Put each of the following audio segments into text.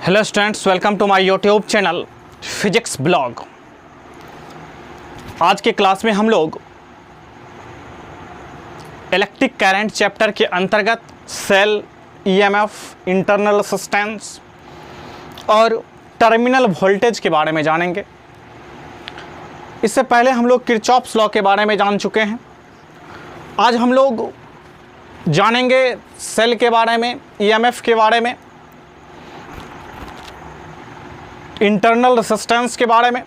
Hello students, welcome to my YouTube channel physics blog. आज के class में हम लोग इलेक्ट्रिक करंट चैप्टर के अंतर्गत सेल, ईएमएफ, इंटरनल रेजिस्टेंस और टर्मिनल वोल्टेज के बारे में जानेंगे। इससे पहले हम लोग किरचॉफ्स लॉ के बारे में जान चुके हैं। आज हम लोग जानेंगे सेल के बारे में, ईएमएफ के बारे में, इंटरनल रेजिस्टेंस के बारे में,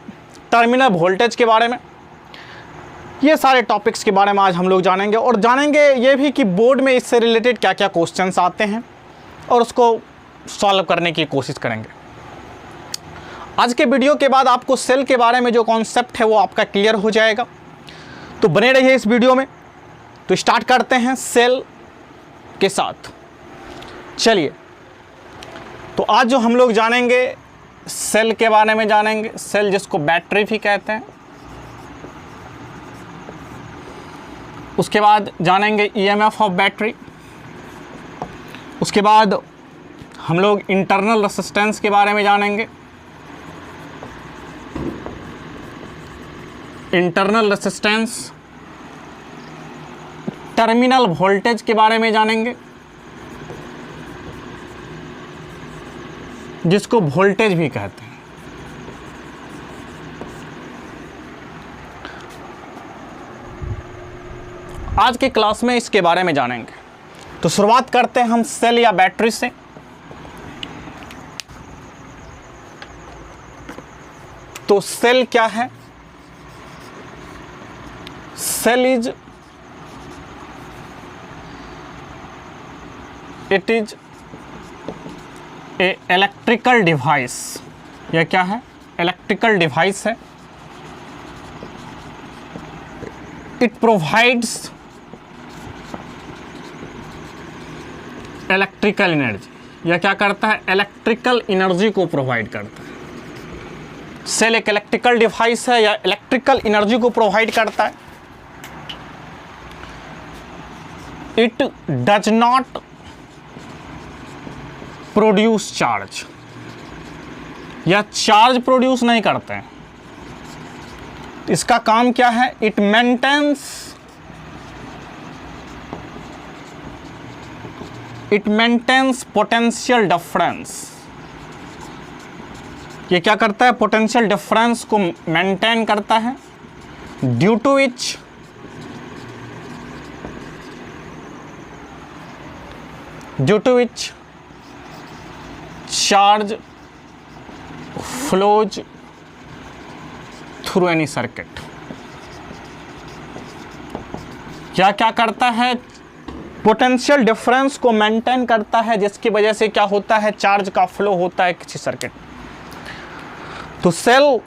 टर्मिनल वोल्टेज के बारे में। ये सारे टॉपिक्स के बारे में आज हम लोग जानेंगे और जानेंगे ये भी कि बोर्ड में इससे रिलेटेड क्या क्या क्वेश्चंस आते हैं और उसको सॉल्व करने की कोशिश करेंगे। आज के वीडियो के बाद आपको सेल के बारे में जो कॉन्सेप्ट है वो आपका क्लियर हो जाएगा, तो बने रहिए इस वीडियो में। तो स्टार्ट करते हैं सेल के साथ। चलिए, तो आज जो हम लोग जानेंगे सेल के बारे में जानेंगे। सेल जिसको बैटरी भी कहते हैं। उसके बाद जानेंगे ईएमएफ ऑफ बैटरी। उसके बाद हम लोग इंटरनल रेजिस्टेंस के बारे में जानेंगे। इंटरनल रेजिस्टेंस, टर्मिनल वोल्टेज के बारे में जानेंगे, जिसको वोल्टेज भी कहते हैं। आज के क्लास में इसके बारे में जानेंगे। तो शुरुआत करते हैं हम सेल या बैटरी से। तो सेल क्या है? Cell is a electrical device. यह क्या है? इलेक्ट्रिकल डिवाइस है। It provides electrical energy. यह क्या करता है? इलेक्ट्रिकल एनर्जी को प्रोवाइड करता है। सेल एक इलेक्ट्रिकल डिवाइस है या इलेक्ट्रिकल एनर्जी को प्रोवाइड करता है। It does not produce charge. या चार्ज प्रोड्यूस नहीं करते हैं। इसका काम क्या है? It maintains potential difference. ये क्या करता है? पोटेंशियल डिफरेंस को मेंटेन करता है, due to which charge flows through any circuit. क्या करता है? पोटेंशियल डिफरेंस को मेंटेन करता है, जिसकी वजह से क्या होता है? चार्ज का फ्लो होता है किसी सर्किट। तो सेल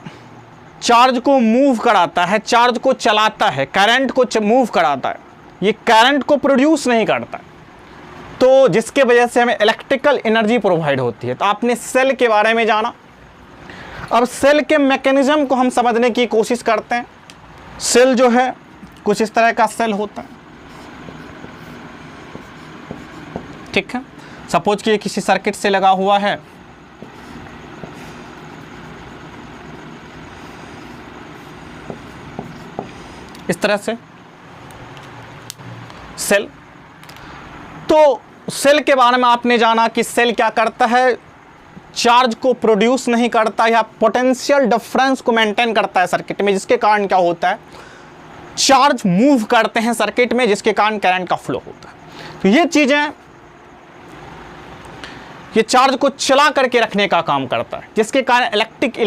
चार्ज को मूव कराता है, चार्ज को चलाता है, करंट को मूव कराता है। ये करंट को प्रोड्यूस नहीं करता है, तो जिसके वजह से हमें इलेक्ट्रिकल एनर्जी प्रोवाइड होती है। तो आपने सेल के बारे में जाना। अब सेल के मैकेनिज्म को हम समझने की कोशिश करते हैं। सेल जो है कुछ इस तरह का सेल होता है, ठीक है। सपोज कि किसी सर्किट से लगा हुआ है। इस तरह से सेल। तो सेल के बारे में आपने जाना कि सेल क्या करता है? चार्ज को प्रोड्यूस नहीं करता या पोटेंशियल डिफरेंस को मेंटेन करता है सर्किट में, जिसके कारण क्या होता है? चार्ज मूव करते हैं सर्किट में, जिसके कारण करंट का फ्लो होता है। तो ये चीजें, ये चार्ज को चला करके रखने का काम करता है, जिसके कारण इलेक्ट्रिक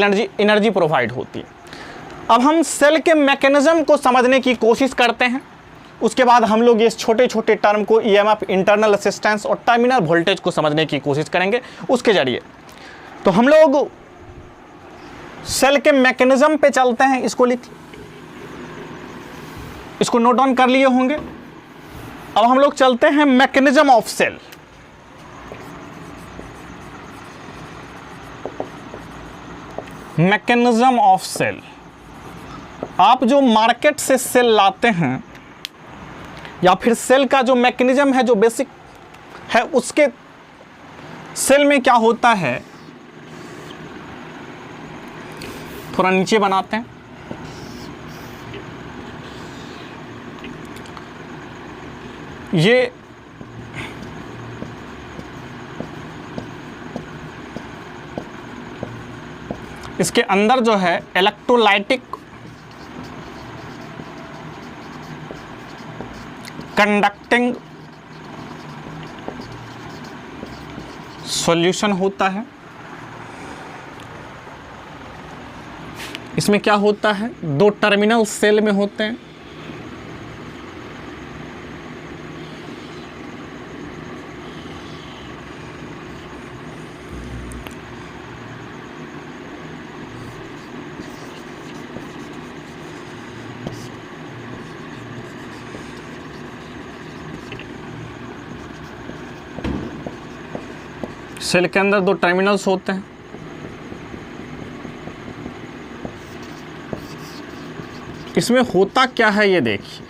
एनर्जी प्रोवाइड होती है। अब हम सेल के मैकेनिज्म को समझने की कोशिश करते हैं। उसके बाद हम लोग ये छोटे छोटे टर्म को ईएमएफ, इंटरनल रेजिस्टेंस और टर्मिनल वोल्टेज को समझने की कोशिश करेंगे उसके जरिए। तो हम लोग सेल के मैकेनिज्म पे चलते हैं। इसको नोट डाउन कर लिए होंगे। अब हम लोग चलते हैं mechanism of cell. Mechanism of cell, आप जो मार्केट से सेल लाते हैं या फिर सेल का जो मैकेनिज्म है, जो बेसिक है, उसके सेल में क्या होता है थोड़ा नीचे बनाते हैं। ये इसके अंदर जो है इलेक्ट्रोलाइटिक कंडक्टिंग सॉल्यूशन होता है। इसमें क्या होता है, दो टर्मिनल सेल में होते हैं। सेल के अंदर दो टर्मिनल्स होते हैं। इसमें होता क्या है ये देखिए,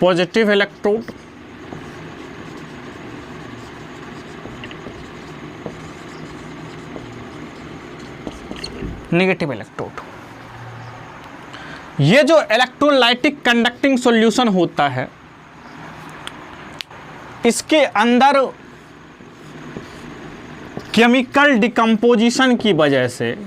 पॉजिटिव इलेक्ट्रोड, नेगेटिव इलेक्ट्रोड। ये जो इलेक्ट्रोलाइटिक कंडक्टिंग सॉल्यूशन होता है, इसके अंदर केमिकल डिकम्पोजिशन की वजह से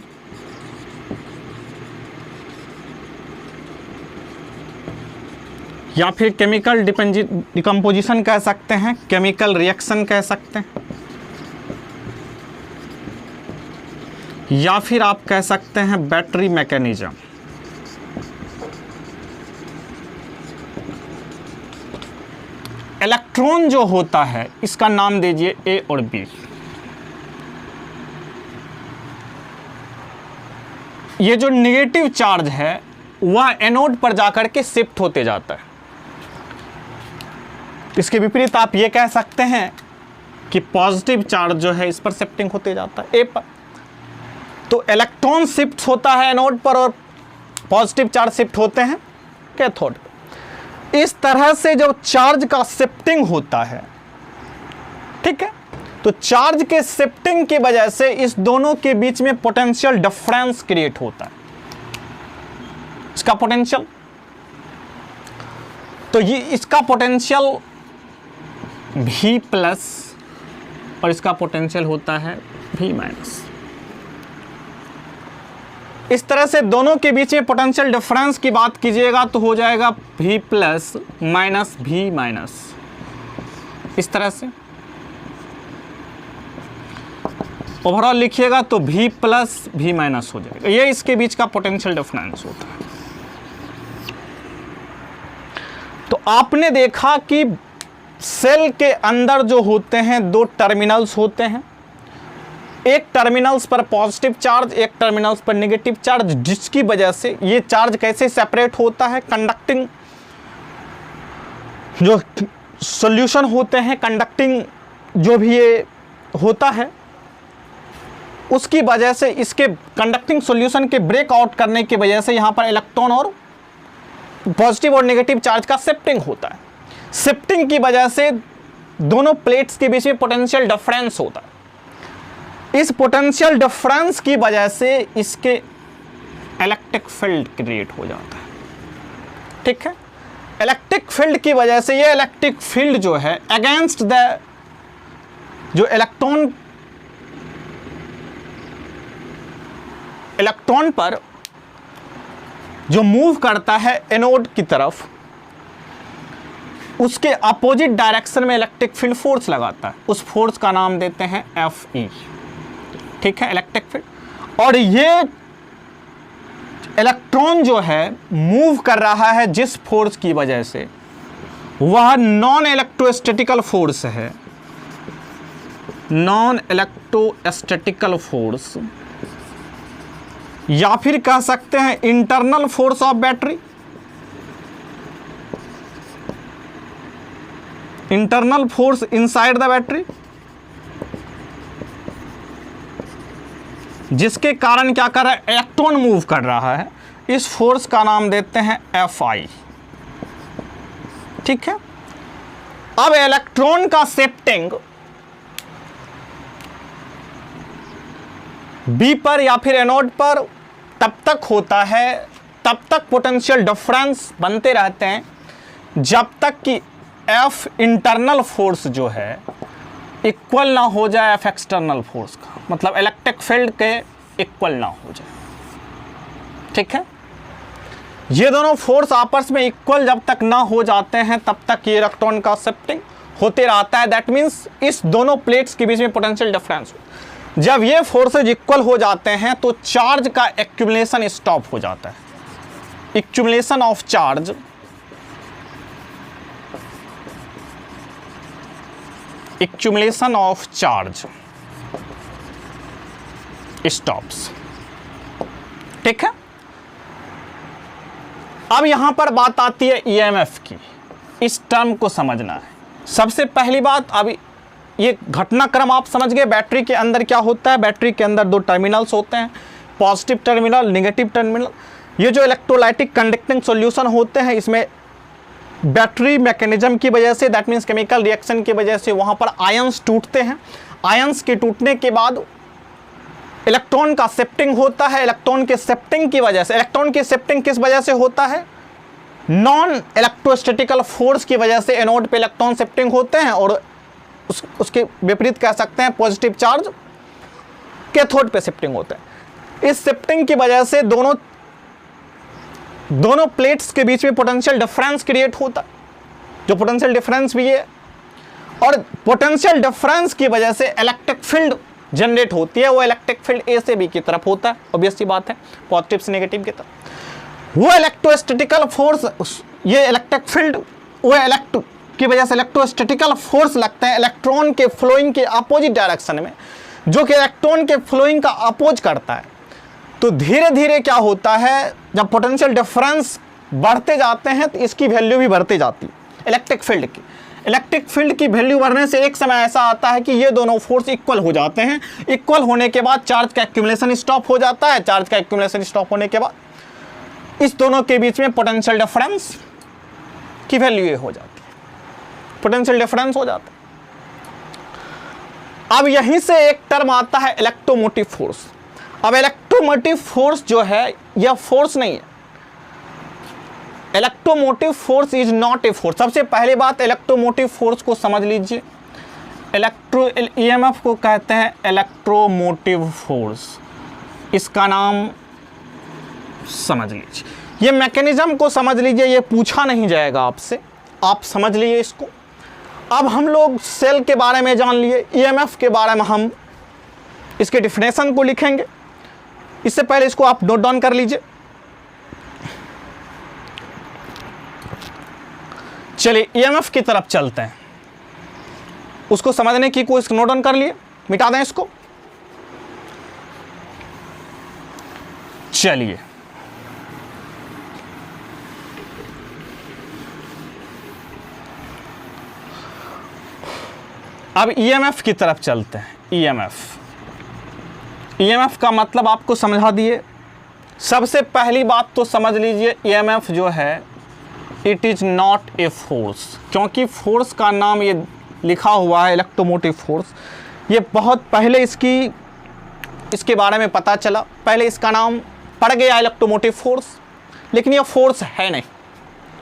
या फिर केमिकल डिकम्पोजिशन कह सकते हैं, केमिकल रिएक्शन कह सकते हैं, या फिर आप कह सकते हैं बैटरी मैकेनिज्म। इलेक्ट्रॉन जो होता है इसका नाम दीजिए ए और बी। ये जो नेगेटिव चार्ज है वह एनोड पर जाकर के शिफ्ट होते जाता है। इसके विपरीत आप ये कह सकते हैं कि पॉजिटिव चार्ज जो है इस पर शिफ्टिंग होते जाता है, ए पर। तो इलेक्ट्रॉन शिफ्ट होता है एनोड पर और पॉजिटिव चार्ज शिफ्ट होते हैं कैथोड पर। इस तरह से जो चार्ज का शिफ्टिंग होता है, ठीक है, तो चार्ज के शिफ्टिंग की वजह से इस दोनों के बीच में पोटेंशियल डिफरेंस क्रिएट होता है। इसका पोटेंशियल, तो ये इसका पोटेंशियल V प्लस और इसका पोटेंशियल होता है V माइनस। इस तरह से दोनों के बीच में पोटेंशियल डिफरेंस की बात कीजिएगा तो हो जाएगा V plus minus V minus. इस तरह से ओवरऑल लिखिएगा तो V प्लस V माइनस हो जाएगा। ये इसके बीच का पोटेंशियल डिफरेंस होता है। तो आपने देखा कि सेल के अंदर जो होते हैं दो टर्मिनल्स होते हैं, एक टर्मिनल्स पर पॉजिटिव चार्ज, एक टर्मिनल्स पर नेगेटिव चार्ज, जिसकी वजह से ये चार्ज कैसे सेपरेट होता है, कंडक्टिंग जो सॉल्यूशन होते हैं, कंडक्टिंग जो भी ये होता है, उसकी वजह से इसके कंडक्टिंग सॉल्यूशन के ब्रेकआउट करने की वजह से यहाँ पर इलेक्ट्रॉन और पॉजिटिव और नेगेटिव चार्ज का शिफ्टिंग होता है। शिफ्टिंग की वजह से दोनों प्लेट्स के बीच में पोटेंशियल डिफरेंस होता है। इस पोटेंशियल डिफरेंस की वजह से इसके इलेक्ट्रिक फील्ड क्रिएट हो जाता है, ठीक है। इलेक्ट्रिक फील्ड की वजह से ये इलेक्ट्रिक फील्ड जो है अगेंस्ट द जो इलेक्ट्रॉन पर जो मूव करता है एनोड की तरफ, उसके अपोजिट डायरेक्शन में इलेक्ट्रिक फील्ड फोर्स लगाता है। उस फोर्स का नाम देते हैं Fe, ठीक है, इलेक्ट्रिक फील्ड। और ये इलेक्ट्रॉन जो है मूव कर रहा है जिस फोर्स की वजह से, वह नॉन इलेक्ट्रोस्टैटिकल फोर्स है, नॉन इलेक्ट्रोस्टैटिकल फोर्स, या फिर कह सकते हैं internal force of battery. Internal force inside the battery, जिसके कारण क्या कर रहा है, इलेक्ट्रॉन मूव कर रहा है। इस फोर्स का नाम देते हैं Fi, ठीक है। अब इलेक्ट्रॉन का शिफ्टिंग बी पर या फिर एनोड पर तब तक होता है, तब तक पोटेंशियल डिफरेंस बनते रहते हैं जब तक कि एफ इंटरनल फोर्स जो है इक्वल ना हो जाए एफ एक्सटर्नल फोर्स का, मतलब इलेक्ट्रिक फील्ड के इक्वल ना हो जाए। ठीक है, ये दोनों फोर्स आपस में इक्वल जब तक ना हो जाते हैं तब तक ये इलेक्ट्रॉन का शिफ्टिंग होते रहता है। दैट मीन्स इस दोनों प्लेट्स के बीच में पोटेंशियल डिफरेंस हो। जब ये फोर्सेज इक्वल हो जाते हैं तो चार्ज का एक्यूमुलेशन स्टॉप हो जाता है। Accumulation of charge stops. ठीक है, अब यहां पर बात आती है ईएमएफ की। इस टर्म को समझना है। सबसे पहली बात, अब ये घटनाक्रम आप समझ गए। बैटरी के अंदर क्या होता है, बैटरी के अंदर दो टर्मिनल्स होते हैं, पॉजिटिव टर्मिनल, नेगेटिव टर्मिनल। ये जो इलेक्ट्रोलाइटिक कंडक्टिंग सॉल्यूशन होते हैं, इसमें बैटरी मैकेनिज्म की वजह से, दैट मीन्स केमिकल रिएक्शन की वजह से वहाँ पर आयंस टूटते हैं। आयंस के टूटने के बाद इलेक्ट्रॉन का शिफ्टिंग होता है। इलेक्ट्रॉन के शिफ्टिंग की वजह से, इलेक्ट्रॉन की शिफ्टिंग किस वजह से होता है, नॉन इलेक्ट्रोस्टैटिकल फोर्स की वजह से एनोड पे इलेक्ट्रॉन शिफ्टिंग होते हैं, और उसके विपरीत कह सकते हैं पॉजिटिव चार्ज कैथोड पे शिफ्टिंग होते हैं। इस शिफ्टिंग की वजह से दोनों प्लेट्स के बीच में पोटेंशियल डिफरेंस क्रिएट होता है, जो पोटेंशियल डिफरेंस भी है, और पोटेंशियल डिफरेंस की वजह से इलेक्ट्रिक फील्ड जनरेट होती है। वो इलेक्ट्रिक फील्ड ए से बी की तरफ होता है, ऑब्वियस सी बात है, पॉजिटिव से नेगेटिव की तरफ। वो इलेक्ट्रोस्टैटिकल फोर्स, ये इलेक्ट्रिक फील्ड, वो इलेक्ट्रो की वजह से इलेक्ट्रोस्टैटिकल फोर्स लगते हैं इलेक्ट्रॉन के फ्लोइंग के अपोजिट डायरेक्शन में, जो कि इलेक्ट्रॉन के फ्लोइंग का अपोज करता है। तो धीरे धीरे क्या होता है, जब पोटेंशियल डिफरेंस बढ़ते जाते हैं तो इसकी वैल्यू भी बढ़ती जाती है इलेक्ट्रिक फील्ड की। इलेक्ट्रिक फील्ड की वैल्यू बढ़ने से एक समय ऐसा आता है कि ये दोनों फोर्स इक्वल हो जाते हैं। इक्वल होने के बाद चार्ज का एक्यूमुलेशन स्टॉप हो जाता है। चार्ज का एक्यूमुलेशन स्टॉप होने के बाद इस दोनों के बीच में पोटेंशियल डिफरेंस की वैल्यू ये हो जाती है, पोटेंशियल डिफरेंस हो जाता है। अब यहीं से एक टर्म आता है इलेक्ट्रोमोटिव फोर्स। अब इलेक्ट्रोमोटिव फोर्स जो है यह फोर्स नहीं है। Electromotive force is not a force. सबसे पहली बात, इलेक्ट्रोमोटिव फोर्स को समझ लीजिए। ईएमएफ को कहते हैं इलेक्ट्रोमोटिव फोर्स, इसका नाम समझ लीजिए। ये मैकेनिज्म को समझ लीजिए, ये पूछा नहीं जाएगा आपसे, आप समझ लीजिए इसको। अब हम लोग सेल के बारे में जान लिए, ईएमएफ के बारे में हम इसके डिफिनेशन को लिखेंगे। इससे पहले इसको आप नोट डाउन कर लीजिए। चलिए ईएमएफ की तरफ चलते हैं, उसको समझने की कोशिश नोट डाउन कर लिए, मिटा दें इसको। चलिए अब ईएमएफ की तरफ चलते हैं। ईएमएफ का मतलब आपको समझा दिए। सबसे पहली बात तो समझ लीजिए, ईएमएफ जो है it is not a force, क्योंकि फोर्स का नाम ये लिखा हुआ है इलेक्ट्रोमोटिव फोर्स। ये बहुत पहले इसके बारे में पता चला, पहले इसका नाम पड़ गया इलेक्ट्रोमोटिव फोर्स, लेकिन ये फोर्स है नहीं।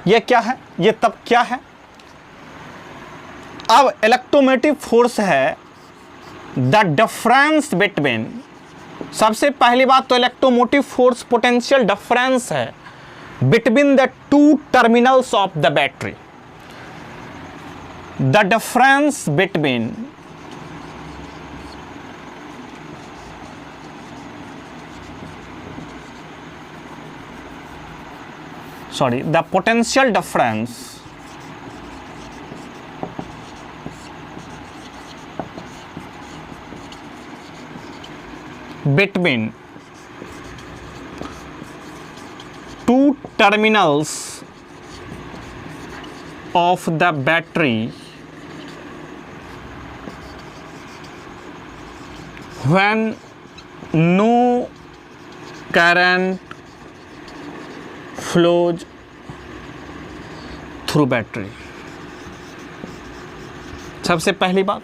ये क्या है, ये तब क्या है। अब इलेक्ट्रोमोटिव फोर्स है द डिफरेंस बिटवीन, सबसे पहली बात तो इलेक्ट्रोमोटिव फोर्स पोटेंशियल डिफरेंस है between the two terminals of the battery. The difference between the potential difference between two terminals of the battery when no current flows through battery. सबसे पहली बात,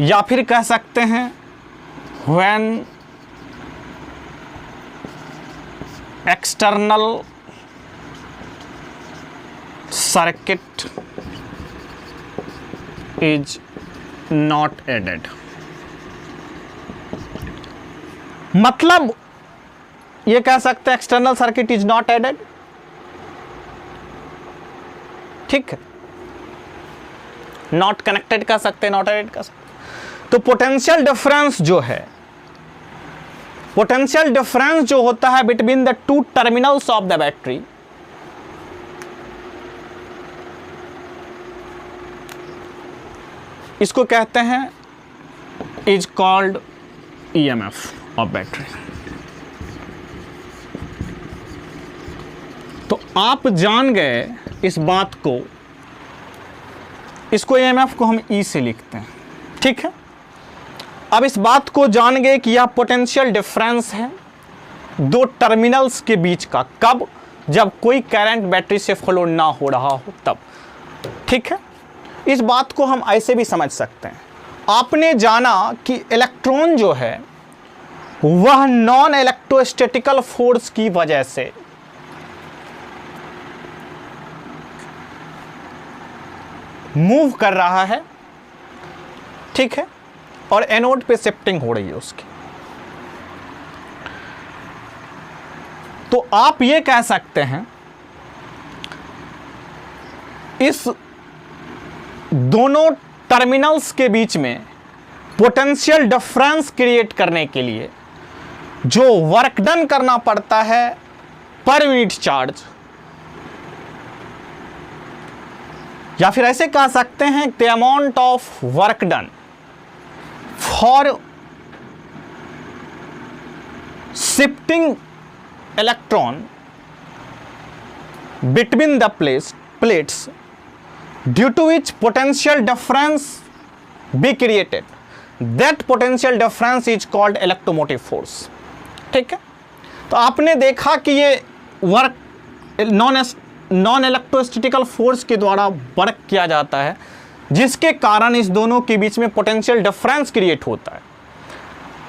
या फिर कह सकते हैं when external circuit is not added। मतलब ये कह सकते हैं external circuit is not added, ठीक है, नॉट कनेक्टेड कह सकते हैं, नॉट एडेड कह सकते हैं। तो पोटेंशियल डिफरेंस जो है, पोटेंशियल डिफरेंस जो होता है between the two terminals of the battery, इसको कहते हैं is called EMF of battery. तो आप जान गए इस बात को, इसको ईएमएफ को हम ई से लिखते हैं, ठीक है। अब इस बात को जान गए कि यह पोटेंशियल डिफरेंस है दो टर्मिनल्स के बीच का, कब? जब कोई करंट बैटरी से फ्लो ना हो रहा हो तब, ठीक है। इस बात को हम ऐसे भी समझ सकते हैं, आपने जाना कि इलेक्ट्रॉन जो है वह नॉन इलेक्ट्रोस्टैटिकल फोर्स की वजह से मूव कर रहा है, ठीक है, और एनोड पे शिफ्टिंग हो रही है उसकी। तो आप ये कह सकते हैं इस दोनों टर्मिनल्स के बीच में पोटेंशियल डिफरेंस क्रिएट करने के लिए जो वर्क डन करना पड़ता है पर यूनिट चार्ज, या फिर ऐसे कह सकते हैं the amount of work done for shifting electron between the plates due to which potential difference be created, that potential difference is called electromotive force, ठीक है। तो आपने देखा कि ये वर्क नॉन इलेक्ट्रोस्टैटिकल फोर्स के द्वारा वर्क किया जाता है, जिसके कारण इस दोनों के बीच में पोटेंशियल डिफरेंस क्रिएट होता है।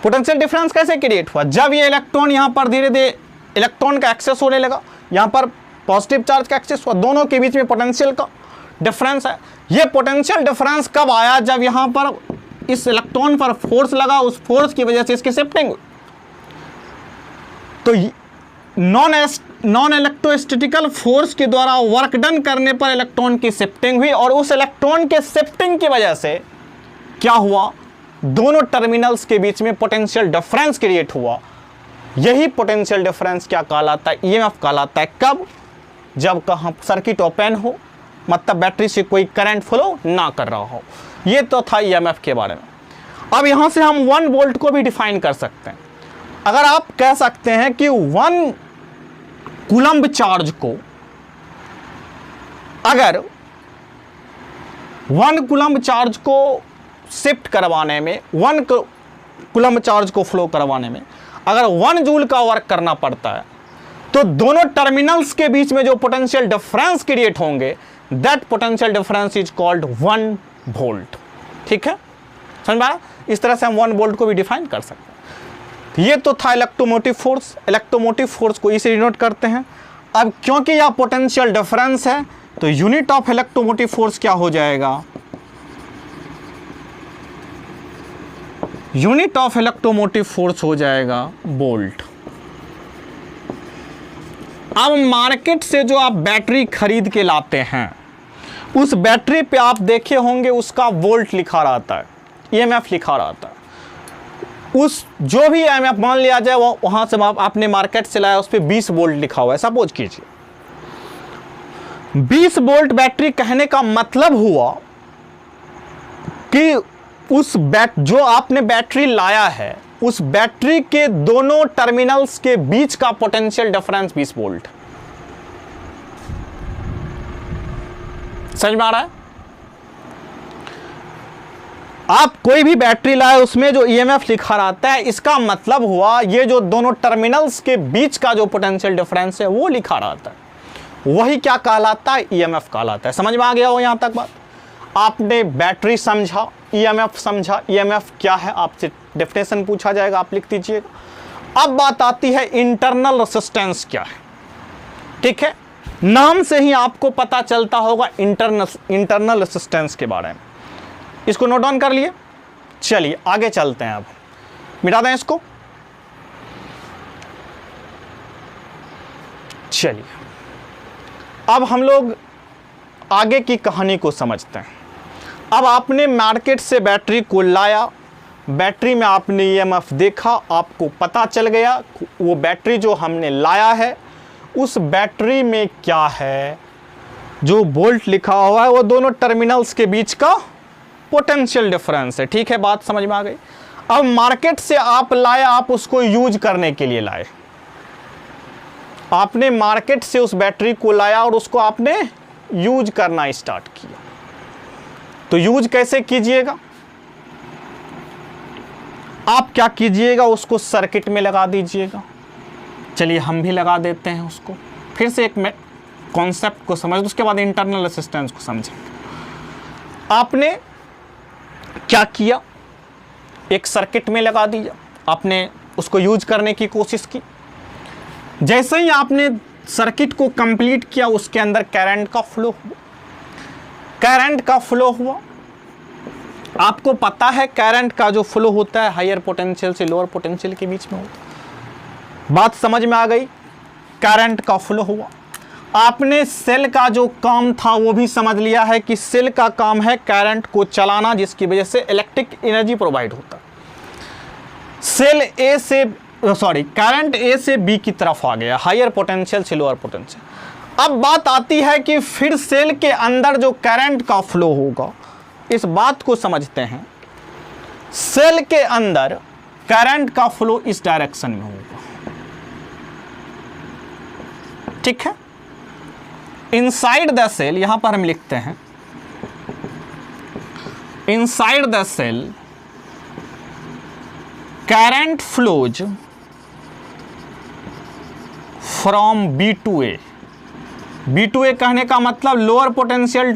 पोटेंशियल डिफरेंस कैसे क्रिएट हुआ? जब ये इलेक्ट्रॉन यहाँ पर धीरे धीरे इलेक्ट्रॉन का एक्सेस होने लगा, यहाँ पर पॉजिटिव चार्ज का एक्सेस हुआ, दोनों के बीच में पोटेंशियल का डिफरेंस है। ये पोटेंशियल डिफरेंस कब आया? जब यहां पर इस इलेक्ट्रॉन पर फोर्स लगा, उस फोर्स की वजह से इसकी शिफ्टिंग हुई। तो नॉन इलेक्ट्रोस्टैटिकल फोर्स के द्वारा वर्क डन करने पर इलेक्ट्रॉन की शिफ्टिंग हुई, और उस इलेक्ट्रॉन के शिफ्टिंग की वजह से क्या हुआ? दोनों टर्मिनल्स के बीच में पोटेंशियल डिफरेंस क्रिएट हुआ। यही पोटेंशियल डिफरेंस क्या कहलाता है? ईएमएफ कहलाता है। कब? जब कहाँ सर्किट ओपन हो, मतलब बैटरी से कोई करंट फ्लो ना कर रहा हो। ये तो था ईएमएफ के बारे में। अब यहां से हम 1 वोल्ट को भी डिफाइन कर सकते हैं। अगर आप कह सकते हैं कि 1 कूलम्ब चार्ज को, अगर 1 कूलम्ब चार्ज को शिफ्ट करवाने में, 1 कूलम्ब चार्ज को फ्लो करवाने में अगर 1 जूल का वर्क करना पड़ता है, तो दोनों टर्मिनल्स के बीच में जो पोटेंशियल डिफरेंस क्रिएट होंगे, that potential difference is called 1 volt, ठीक है, समझ में आया? इस तरह से हम 1 वोल्ट को भी डिफाइन कर सकते हैं। ये तो था इलेक्ट्रोमोटिव फोर्स। इलेक्ट्रोमोटिव फोर्स को इसे डिनोट करते हैं। अब क्योंकि यह पोटेंशियल डिफरेंस है, तो यूनिट ऑफ इलेक्ट्रोमोटिव फोर्स क्या हो जाएगा? यूनिट ऑफ इलेक्ट्रोमोटिव फोर्स हो जाएगा वोल्ट। अब मार्केट से जो आप बैटरी खरीद के लाते हैं, उस बैटरी पे आप देखे होंगे उसका वोल्ट लिखा रहता है, ईएमएफ लिखा रहता है। उस जो भी ईएमएफ मान लिया जाए, वो वहाँ से आपने मार्केट से लाया, उस पर 20 वोल्ट लिखा हुआ है, सपोज कीजिए। 20 वोल्ट बैटरी कहने का मतलब हुआ कि उस जो आपने बैटरी लाया है, उस बैटरी के दोनों टर्मिनल्स के बीच का पोटेंशियल डिफरेंस 20 वोल्ट। समझ में आ रहा है? आप कोई भी बैटरी लाए, उसमें जो ईएमएफ लिखा रहता है, इसका मतलब हुआ ये जो दोनों टर्मिनल्स के बीच का जो पोटेंशियल डिफरेंस है वो लिखा रहता है, वही क्या कहलाता है? ईएमएफ कहलाता है। समझ में आ गया हो यहां तक बात? आपने बैटरी समझा, ईएमएफ समझा, ईएमएफ क्या है आपसे डेफिनेशन पूछा जाएगा, आप लिख दीजिएगा। अब बात आती है इंटरनल रेजिस्टेंस क्या है। ठीक है, नाम से ही आपको पता चलता होगा इंटरनल रेजिस्टेंस के बारे में। इसको नोट डाउन कर लिए। चलिए आगे चलते हैं, अब मिटा दें इसको। चलिए अब हम लोग आगे की कहानी को समझते हैं। अब आपने मार्केट से बैटरी को लाया, बैटरी में आपने ईएमएफ देखा, आपको पता चल गया वो बैटरी जो हमने लाया है उस बैटरी में क्या है, जो वोल्ट लिखा हुआ है वो दोनों टर्मिनल्स के बीच का पोटेंशियल डिफरेंस है। ठीक है, बात समझ में आ गई। अब मार्केट से आप लाए, आप उसको यूज करने के लिए लाए, आपने मार्केट से उस बैटरी को लाया और उसको आपने यूज करना स्टार्ट किया। तो यूज कैसे कीजिएगा, आप क्या कीजिएगा, उसको सर्किट में लगा दीजिएगा। चलिए हम भी लगा देते हैं उसको, फिर से एक कॉन्सेप्ट को समझ, उसके बाद इंटरनल रेजिस्टेंस को समझेंगे। आपने क्या किया, एक सर्किट में लगा दिया, आपने उसको यूज करने की कोशिश की। जैसे ही आपने सर्किट को कंप्लीट किया, उसके अंदर करंट का फ्लो हुआ। करंट का फ्लो हुआ, आपको पता है करंट का जो फ्लो होता है हायर पोटेंशियल से लोअर पोटेंशियल के बीच में होता है। बात समझ में आ गई। करंट का फ्लो हुआ, आपने सेल का जो काम था वो भी समझ लिया है कि सेल का काम है करंट को चलाना, जिसकी वजह से इलेक्ट्रिक एनर्जी प्रोवाइड होता है। सेल ए से करंट ए से बी की तरफ आ गया, हायर पोटेंशियल से लोअर पोटेंशियल। अब बात आती है कि फिर सेल के अंदर जो करंट का फ्लो होगा, इस बात को समझते हैं। सेल के अंदर करंट का फ्लो इस डायरेक्शन में होगा। ठीक है, इनसाइड द सेल, यहां पर हम लिखते हैं inside the cell current flows from B to A. B to A कहने का मतलब lower potential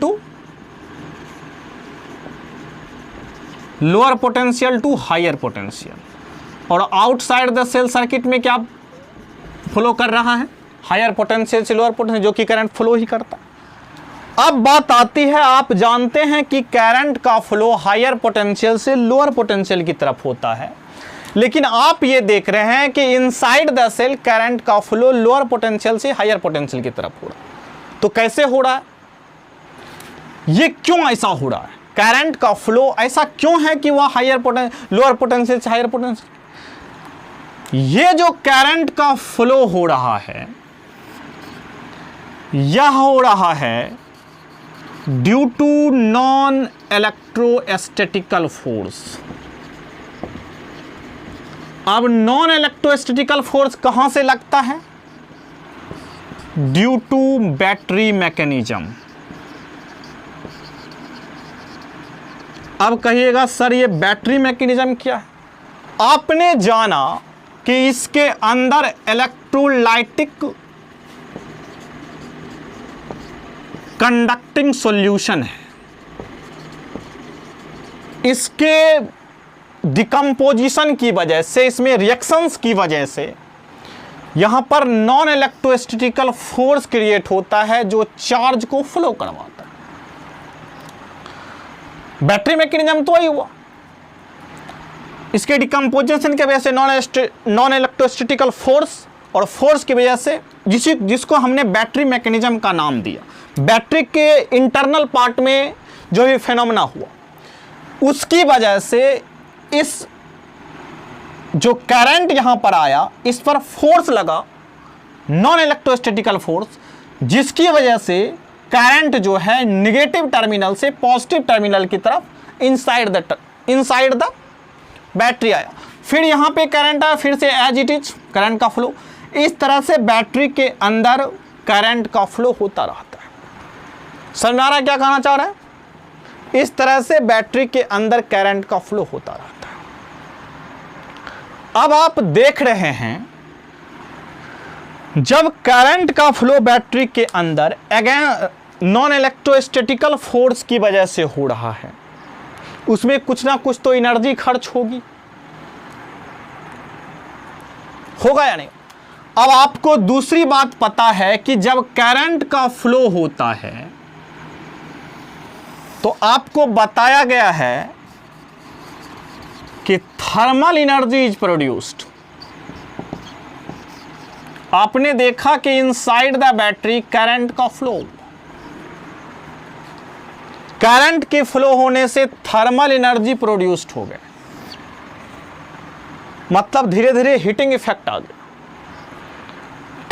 to higher potential, और आउटसाइड द सेल सर्किट में क्या फ्लो कर रहा है, हायर पोटेंशियल से लोअर पोटेंशियल, जो कि करंट फ्लो ही करता है। अब बात आती है, आप जानते हैं कि करंट का फ्लो हायर पोटेंशियल से लोअर पोटेंशियल की तरफ होता है, लेकिन आप ये देख रहे हैं कि इनसाइड द सेल करंट का फ्लो लोअर पोटेंशियल से हायर पोटेंशियल की तरफ हो रहा है। तो कैसे हो रहा है, ये क्यों ऐसा हो रहा है, करंट का फ्लो ऐसा क्यों है कि वह लोअर पोटेंशियल से हायर पोटेंशियल। ये जो करंट का फ्लो हो रहा है, यह हो रहा है ड्यू टू नॉन इलेक्ट्रोस्टैटिकल फोर्स। अब नॉन इलेक्ट्रोस्टैटिकल फोर्स कहां से लगता है, ड्यू टू बैटरी मैकेनिज्म। अब कहिएगा सर ये बैटरी मैकेनिज्म क्या है। आपने जाना कि इसके अंदर इलेक्ट्रोलाइटिक कंडक्टिंग सॉल्यूशन है, इसके डिकम्पोजिशन की वजह से, इसमें रिएक्शंस की वजह से यहां पर नॉन इलेक्ट्रोस्टैटिकल फोर्स क्रिएट होता है जो चार्ज को फ्लो करवाता है। बैटरी मैकेनिज्म तो वही हुआ, इसके डिकम्पोजिशन की वजह से नॉन इलेक्ट्रोस्टैटिकल फोर्स, और फोर्स की वजह से जिसको हमने बैटरी मैकेनिज्म का नाम दिया। बैटरी के इंटरनल पार्ट में जो भी फेनोमेना हुआ, उसकी वजह से इस जो करंट यहां पर आया, इस पर फोर्स लगा, नॉन इलेक्ट्रोस्टैटिकल फोर्स, जिसकी वजह से करंट जो है निगेटिव टर्मिनल से पॉजिटिव टर्मिनल की तरफ इनसाइड द बैटरी आया। फिर यहां पे करंट आया, फिर से एज इट इज करंट का फ्लो। इस तरह से बैटरी के अंदर करंट का फ्लो होता रहता है। समझ में आ रहा है क्या कहना चाह रहा है, इस तरह से बैटरी के अंदर करंट का फ्लो होता रहता है। अब आप देख रहे हैं, जब करंट का फ्लो बैटरी के अंदर नॉन इलेक्ट्रोस्टैटिकल फोर्स की वजह से हो रहा है, उसमें कुछ ना कुछ तो एनर्जी खर्च होगी, होगा या नहीं। अब आपको दूसरी बात पता है कि जब करंट का फ्लो होता है तो आपको बताया गया है कि थर्मल एनर्जी इज प्रोड्यूस्ड। आपने देखा कि इनसाइड द बैटरी करंट का फ्लो, करंट के फ्लो होने से थर्मल एनर्जी प्रोड्यूस्ड हो गया, मतलब धीरे धीरे हीटिंग इफेक्ट आ गया।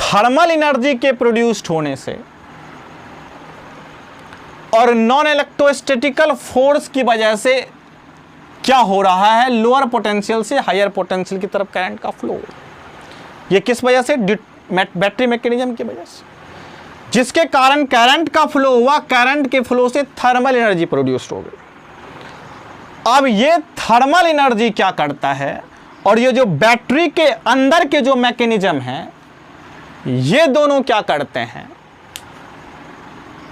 थर्मल एनर्जी के प्रोड्यूस्ड होने से और नॉन इलेक्ट्रोस्टैटिकल फोर्स की वजह से क्या हो रहा है, लोअर पोटेंशियल से हायर पोटेंशियल की तरफ करंट का फ्लो। ये किस वजह से, बैटरी मैकेनिज्म की वजह से, जिसके कारण करंट का फ्लो हुआ, करंट के फ्लो से थर्मल एनर्जी प्रोड्यूस हो गई। अब ये थर्मल एनर्जी क्या करता है, और ये जो बैटरी के अंदर के जो मैकेनिज्म हैं, ये दोनों क्या करते हैं,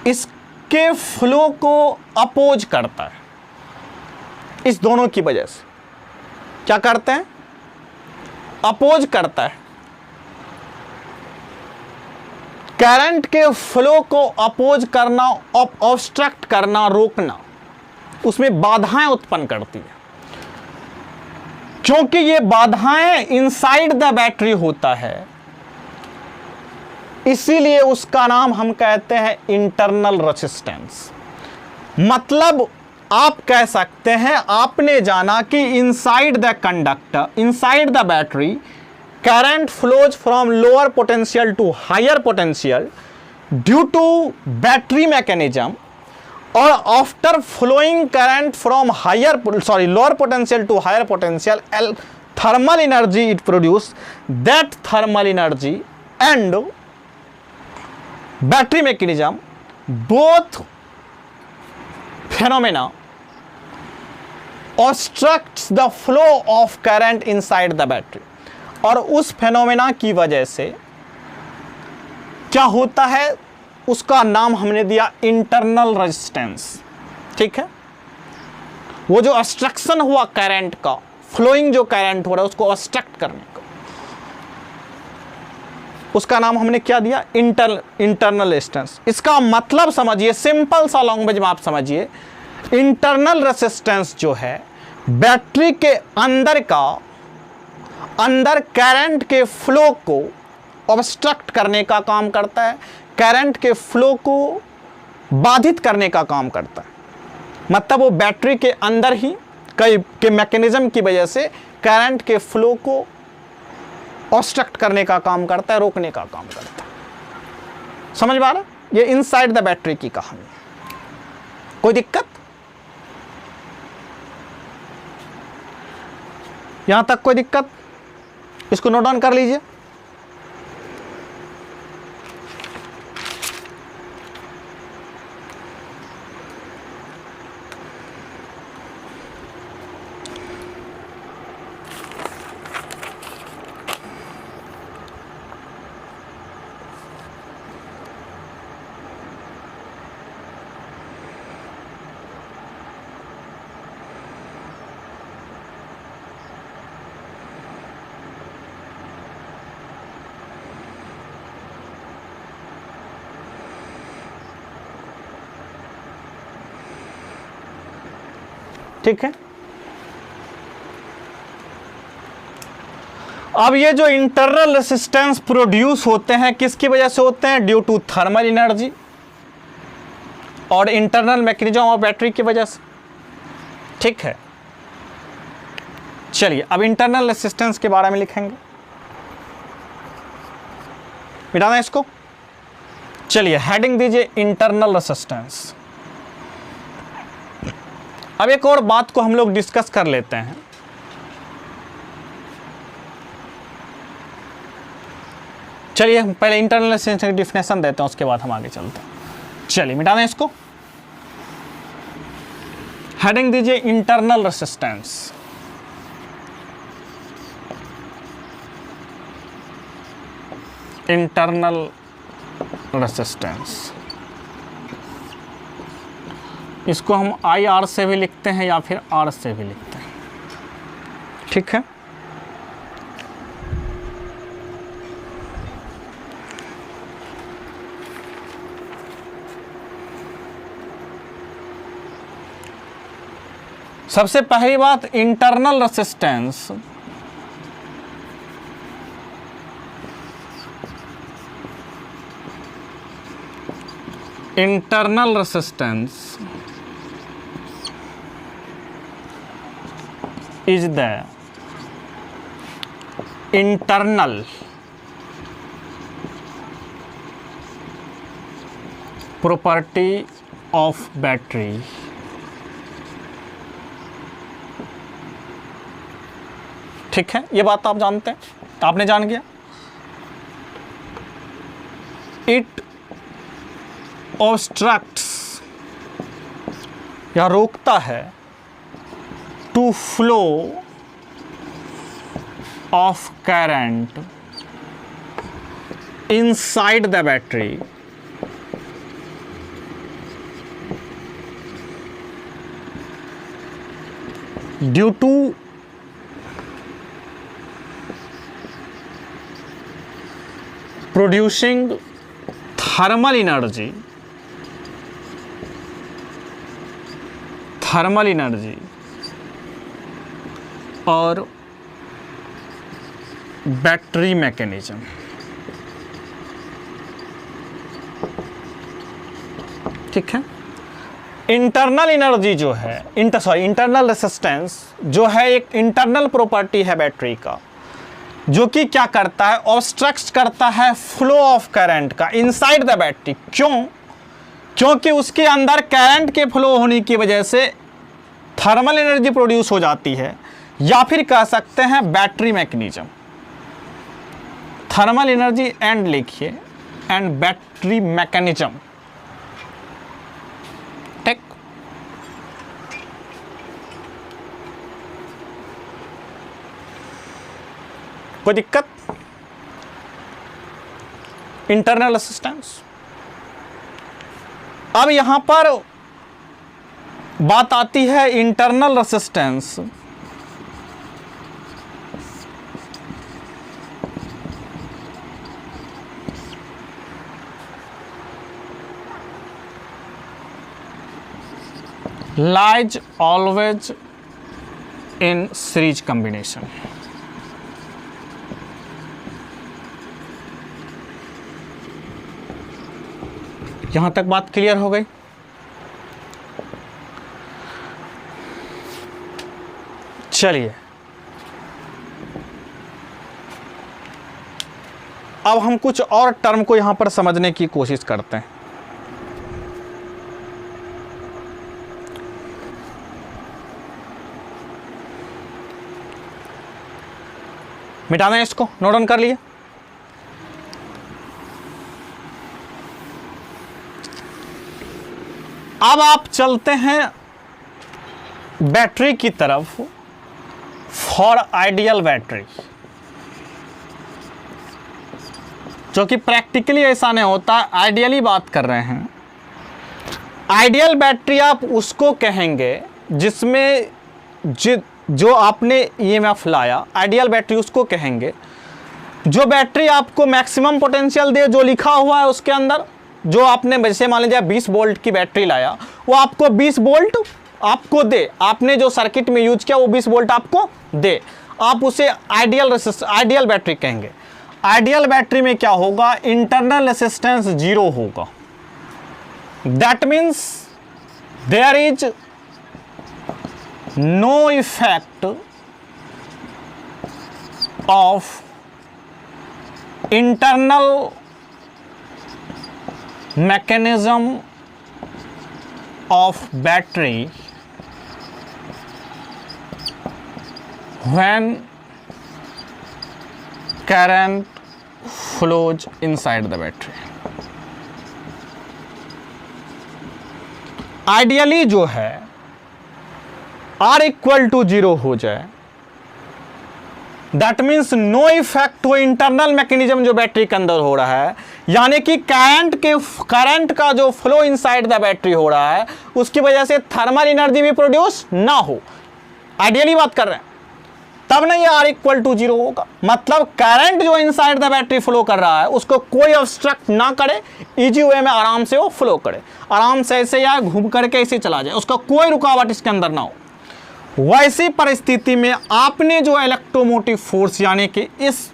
इसके फ्लो को अपोज करता है। इस दोनों की वजह से क्या करते हैं, अपोज करता है। करंट के फ्लो को अपोज करना, ऑब्स्ट्रक्ट करना, रोकना, उसमें बाधाएं उत्पन्न करती है। क्योंकि ये बाधाएं इनसाइड द बैटरी होता है, इसीलिए उसका नाम हम कहते हैं इंटरनल रेजिस्टेंस। मतलब आप कह सकते हैं, आपने जाना कि inside the conductor, inside the battery current flows from lower potential to higher potential due to battery mechanism, or after flowing current from lower potential to higher potential, thermal energy it produce. That thermal energy and battery mechanism, both phenomena obstructs the flow of current inside the battery. और उस phenomena की वजह से क्या होता है, उसका नाम हमने दिया इंटरनल रेजिस्टेंस। ठीक है, वो जो ऑब्स्ट्रक्शन हुआ करंट का, फ्लोइंग जो करंट हो रहा है उसको ऑब्स्ट्रक्ट करने का, उसका नाम हमने क्या दिया, इंटरनल रेजिस्टेंस। इसका मतलब समझिए, सिंपल सा लैंग्वेज में आप समझिए, इंटरनल रेजिस्टेंस जो है बैटरी के अंदर करंट के फ्लो को ऑब्स्ट्रक्ट करने का काम करता है, करंट के फ्लो को बाधित करने का काम करता है। मतलब वो बैटरी के अंदर ही के मैकेनिज्म की वजह से करंट के फ्लो को ऑब्स्ट्रक्ट करने का काम करता है, रोकने का काम करता है। समझ में आ रहा? ये इनसाइड द बैटरी की कहानी। कोई दिक्कत? यहां तक कोई दिक्कत? इसको नोट डाउन कर लीजिए। ठीक है, अब ये जो इंटरनल रेजिस्टेंस प्रोड्यूस होते हैं किसकी वजह से होते हैं, ड्यू टू थर्मल एनर्जी और इंटरनल मैकेनिज्म ऑफ बैटरी की वजह से। ठीक है, चलिए अब इंटरनल रेजिस्टेंस के बारे में लिखेंगे, मिटाना इसको। चलिए हेडिंग दीजिए इंटरनल रेजिस्टेंस। अब एक और बात को हम लोग डिस्कस कर लेते हैं। चलिए पहले इंटरनल रेजिस्टेंस की डिफिनेशन देते हैं, उसके बाद हम आगे चलते हैं। चलिए मिटा दें इसको। हेडिंग दीजिए इंटरनल रेजिस्टेंस। इंटरनल रेजिस्टेंस इसको हम IR से भी लिखते हैं या फिर R से भी लिखते हैं, ठीक है। सबसे पहली बात, internal resistance is the internal property of battery. ठीक है, ये बात आप जानते हैं, आपने जान गया। इट ऑब्स्ट्रक्ट्स या रोकता है to flow of current inside the battery due to producing thermal energy और बैटरी मैकेनिज्म। ठीक है, इंटरनल एनर्जी जो है इंटरनल रेसिस्टेंस जो है एक इंटरनल प्रॉपर्टी है बैटरी का, जो कि क्या करता है, ऑब्स्ट्रक्ट करता है फ्लो ऑफ करंट का इनसाइड द बैटरी। क्यों? क्योंकि उसके अंदर करंट के फ्लो होने की वजह से थर्मल एनर्जी प्रोड्यूस हो जाती है, या फिर कह सकते हैं battery mechanism. Thermal energy and लिखिए एंड बैटरी मैकेनिज्म। ठीक, कोई दिक्कत? Internal resistance. अब यहां पर बात आती है internal resistance lies always in series combination। यहां तक बात क्लियर हो गई? चलिए अब हम कुछ और टर्म को यहां पर समझने की कोशिश करते हैं। मिटाना है इसको, नोट डाउन कर लिए। अब आप चलते हैं बैटरी की तरफ फॉर आइडियल बैटरी, जो कि प्रैक्टिकली ऐसा नहीं होता, आइडियली बात कर रहे हैं। आइडियल बैटरी आप उसको कहेंगे जिसमें जो आपने ईएमएफ लाया, आइडियल बैटरी उसको कहेंगे जो बैटरी आपको मैक्सिमम पोटेंशियल दे, जो लिखा हुआ है उसके अंदर। जो आपने जैसे मान लीजिए 20 वोल्ट की बैटरी लाया, वो आपको 20 वोल्ट आपको दे, आपने जो सर्किट में यूज किया वो 20 वोल्ट आपको दे, आप उसे आइडियल बैटरी कहेंगे। आइडियल बैटरी में क्या होगा, इंटरनल रेसिस्टेंस 0 होगा। That means there is no effect of internal mechanism of battery when current flows inside the battery। Ideally जो है R इक्वल टू 0 हो जाए, दैट मीन्स नो इफेक्ट हो इंटरनल मैकेनिज्म जो बैटरी के अंदर हो रहा है, यानी कि करंट का जो फ्लो इनसाइड द बैटरी हो रहा है उसकी वजह से थर्मल एनर्जी भी प्रोड्यूस ना हो, आइडियली बात कर रहे हैं, तब नहीं R इक्वल टू 0 होगा। मतलब करंट जो इनसाइड द बैटरी फ्लो कर रहा है उसको कोई ऑब्स्ट्रक्ट ना करे, इजी वे में आराम से वो फ्लो करे, आराम से ऐसे या घूम करके ऐसे चला जाए, उसका कोई रुकावट इसके अंदर ना हो। वैसी परिस्थिति में आपने जो इलेक्ट्रोमोटिव फोर्स यानी कि इस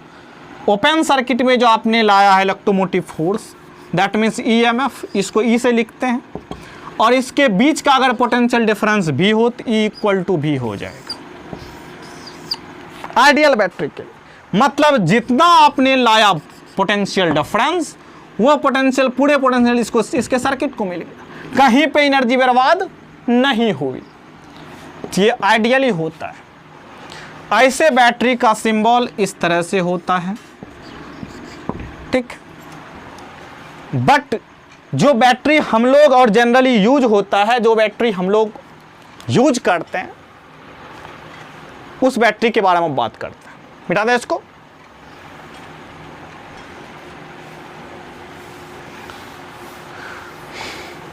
ओपन सर्किट में जो आपने लाया है electromotive force, that means EMF, इसको E से लिखते हैं, और इसके बीच का अगर पोटेंशियल डिफरेंस भी हो तो E इक्वल टू भी हो जाएगा आइडियल बैटरी के। मतलब जितना आपने लाया पोटेंशियल डिफरेंस, वो पोटेंशियल पूरे पोटेंशियल इसको इसके सर्किट को मिलेगा, कहीं पे एनर्जी बर्बाद नहीं हुई। ये आइडियली होता है। ऐसे बैटरी का सिंबल इस तरह से होता है, ठीक। बट जो बैटरी हम लोग और जनरली यूज होता है, जो बैटरी हम लोग यूज करते हैं, उस बैटरी के बारे में बात करते हैं। मिटा दें इसको।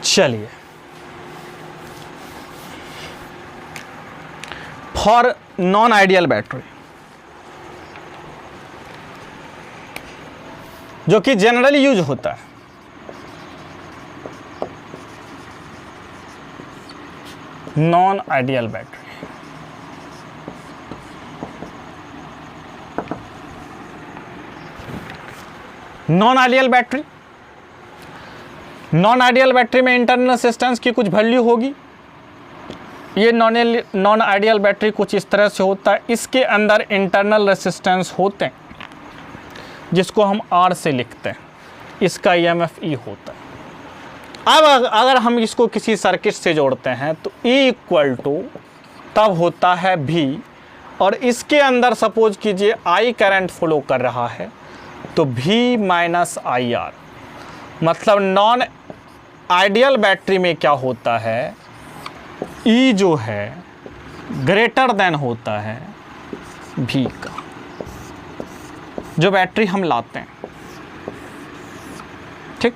चलिए, फॉर नॉन आइडियल बैटरी, जो कि जनरली यूज होता है, non ideal battery, non ideal battery, non ideal battery में इंटरनल रेजिस्टेंस की कुछ वैल्यू होगी। ये नॉन आइडियल बैटरी कुछ इस तरह से होता है, इसके अंदर इंटरनल रेजिस्टेंस होते हैं जिसको हम R से लिखते हैं, इसका EMF E होता है। अब अगर हम इसको किसी सर्किट से जोड़ते हैं तो E इक्वल टू तब होता है V, और इसके अंदर सपोज कीजिए I करंट फ्लो कर रहा है तो V माइनस IR। मतलब नॉन आइडियल बैटरी में क्या होता है, E जो है ग्रेटर देन होता है V का, जो बैटरी हम लाते हैं, ठीक।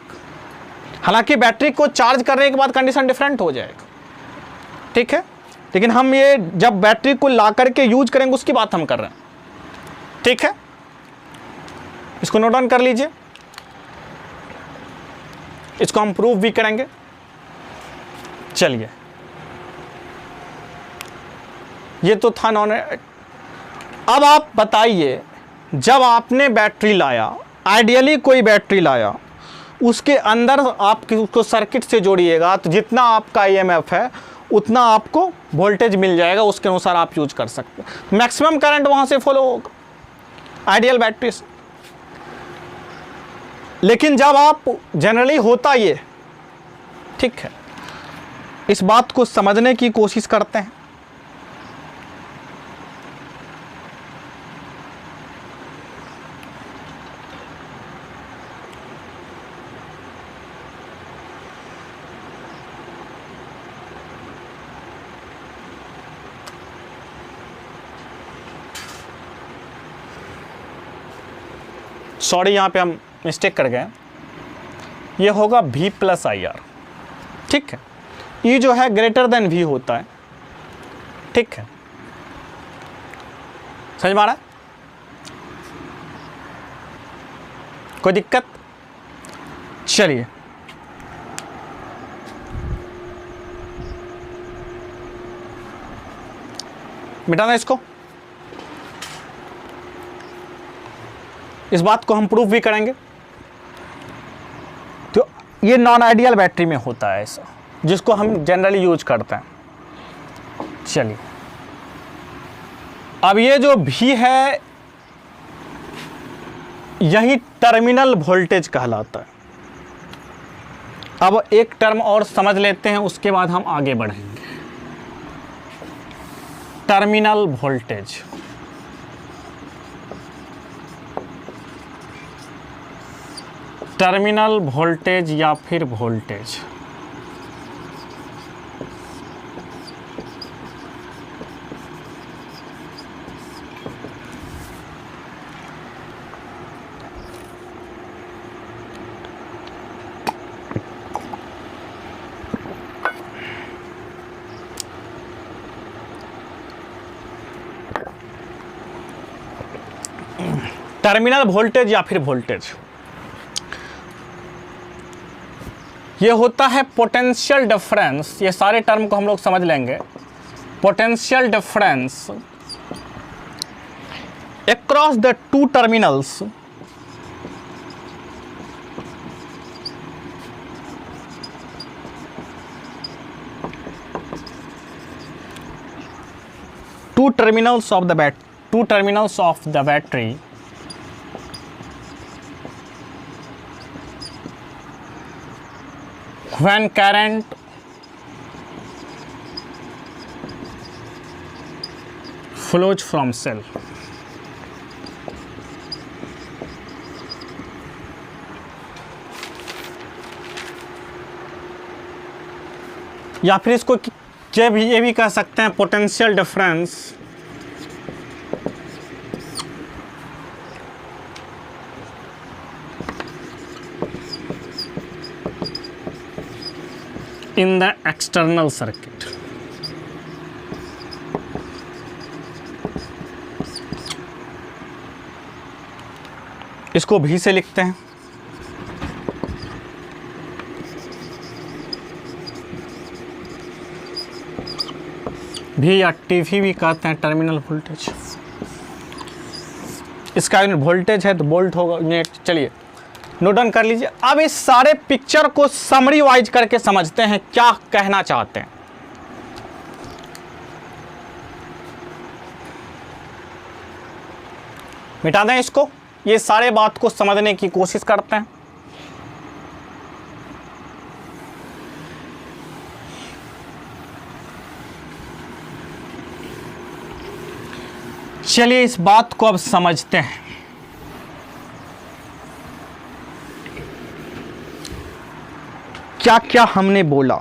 हालांकि बैटरी को चार्ज करने के बाद कंडीशन डिफरेंट हो जाएगा, ठीक है, लेकिन हम ये जब बैटरी को ला करके यूज करेंगे उसकी बात हम कर रहे हैं, ठीक है। इसको नोट डाउन कर लीजिए, इसको हम प्रूव भी करेंगे। चलिए, ये तो था नॉन। अब आप बताइए, जब आपने बैटरी लाया, आइडियली कोई बैटरी लाया, उसके अंदर आप उसको सर्किट से जोड़िएगा तो जितना आपका EMF है उतना आपको वोल्टेज मिल जाएगा, उसके अनुसार आप यूज कर सकते हैं। मैक्सिमम करंट वहाँ से फॉलो होगा आइडियल बैटरी से। लेकिन जब आप जनरली होता ये, ठीक है, इस बात को समझने की कोशिश करते हैं। सॉरी, यहाँ पे हम मिस्टेक कर गए, ये होगा V प्लस IR, ठीक है। E जो है ग्रेटर देन V होता है, ठीक है, समझ में आ रहा है? कोई दिक्कत? चलिए, मिटाना इसको। इस बात को हम प्रूफ भी करेंगे। तो ये नॉन आइडियल बैटरी में होता है ऐसा, जिसको हम जनरली यूज करते हैं। चलिए, अब ये जो V है यही टर्मिनल वोल्टेज कहलाता है। अब एक टर्म और समझ लेते हैं, उसके बाद हम आगे बढ़ेंगे। टर्मिनल वोल्टेज, टर्मिनल वोल्टेज या फिर वोल्टेज, टर्मिनल वोल्टेज या फिर वोल्टेज, ये होता है पोटेंशियल डिफरेंस। ये सारे टर्म को हम लोग समझ लेंगे। Potential difference across the two terminals two terminals of the battery when current flows from cell। या फिर इसको ये भी कह सकते हैं potential difference in the external circuit. इसको भी से लिखते हैं, भी या टीवी भी कहते हैं टर्मिनल वोल्टेज। इसका यूनिट वोल्टेज है तो वोल्ट होगा यूनिट। चलिए नोट डाउन कर लीजिए। अब इस सारे पिक्चर को समरी वाइज करके समझते हैं क्या कहना चाहते हैं। मिटा दें इसको, ये सारे बात को समझने की कोशिश करते हैं। चलिए इस बात को अब समझते हैं। क्या क्या हमने बोला।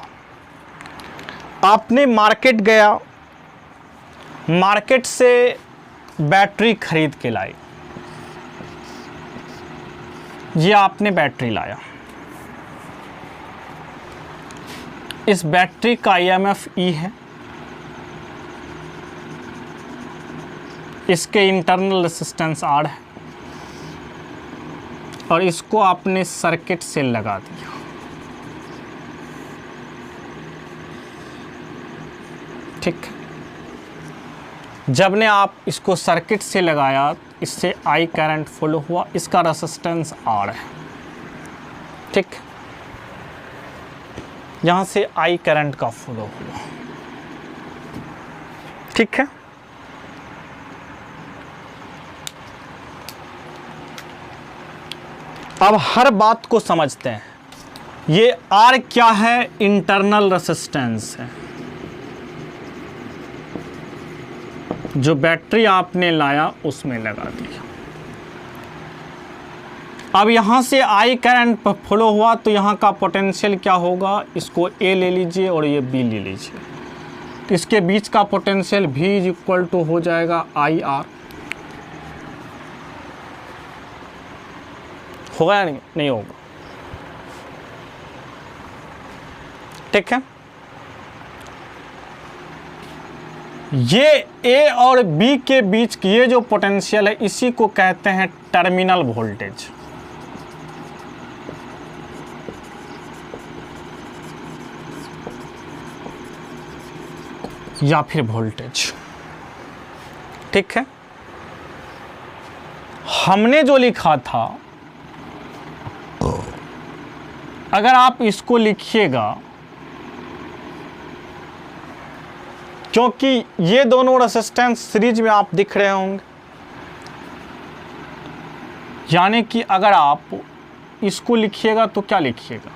आपने मार्केट गया, मार्केट से बैटरी खरीद के लाई, ये आपने बैटरी लाया। इस बैटरी का ईएमएफ ई है, इसके इंटरनल रेजिस्टेंस आर है, और इसको आपने सर्किट से लगा दिया। ठीक, जब ने आप इसको सर्किट से लगाया, इससे आई करंट फ्लो हुआ, इसका रेजिस्टेंस आर है। ठीक, यहां से आई करंट का फ्लो हुआ। ठीक है, अब हर बात को समझते हैं। ये आर क्या है? इंटरनल रेजिस्टेंस है। जो बैटरी आपने लाया उसमें लगा दिया। अब यहां से आई करंट फ्लो हुआ तो यहां का पोटेंशियल क्या होगा? इसको ए ले लीजिए और ये बी ले लीजिए। इसके बीच का पोटेंशियल भी इज इक्वल टू हो जाएगा आई आर। होगा या नहीं होगा? ठीक है, ये ए और बी के बीच की ये जो पोटेंशियल है, इसी को कहते हैं टर्मिनल वोल्टेज। या फिर वोल्टेज। ठीक है, हमने जो लिखा था, अगर आप इसको लिखिएगा, क्योंकि ये दोनों रेजिस्टेंस सीरीज में आप दिख रहे होंगे, यानी कि अगर आप इसको लिखिएगा तो क्या लिखिएगा?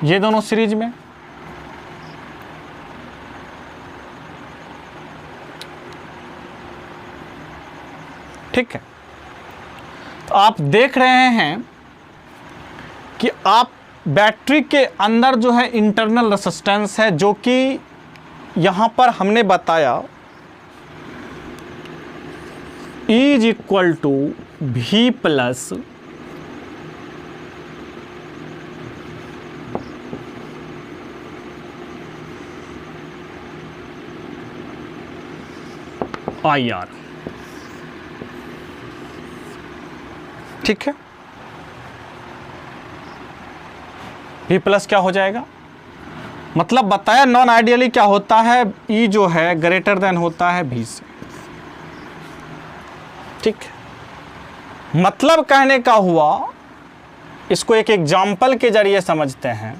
ये दोनों सीरीज में, ठीक है। तो आप देख रहे हैं कि आप बैटरी के अंदर जो है इंटरनल रेजिस्टेंस है, जो कि यहाँ पर हमने बताया इज इक्वल टू भी प्लस आई आर। ठीक है, V प्लस क्या हो जाएगा, मतलब बताया नॉन आइडियली क्या होता है, E जो है ग्रेटर देन होता है V से। ठीक है, मतलब कहने का हुआ, इसको एक एग्जाम्पल के जरिए समझते हैं।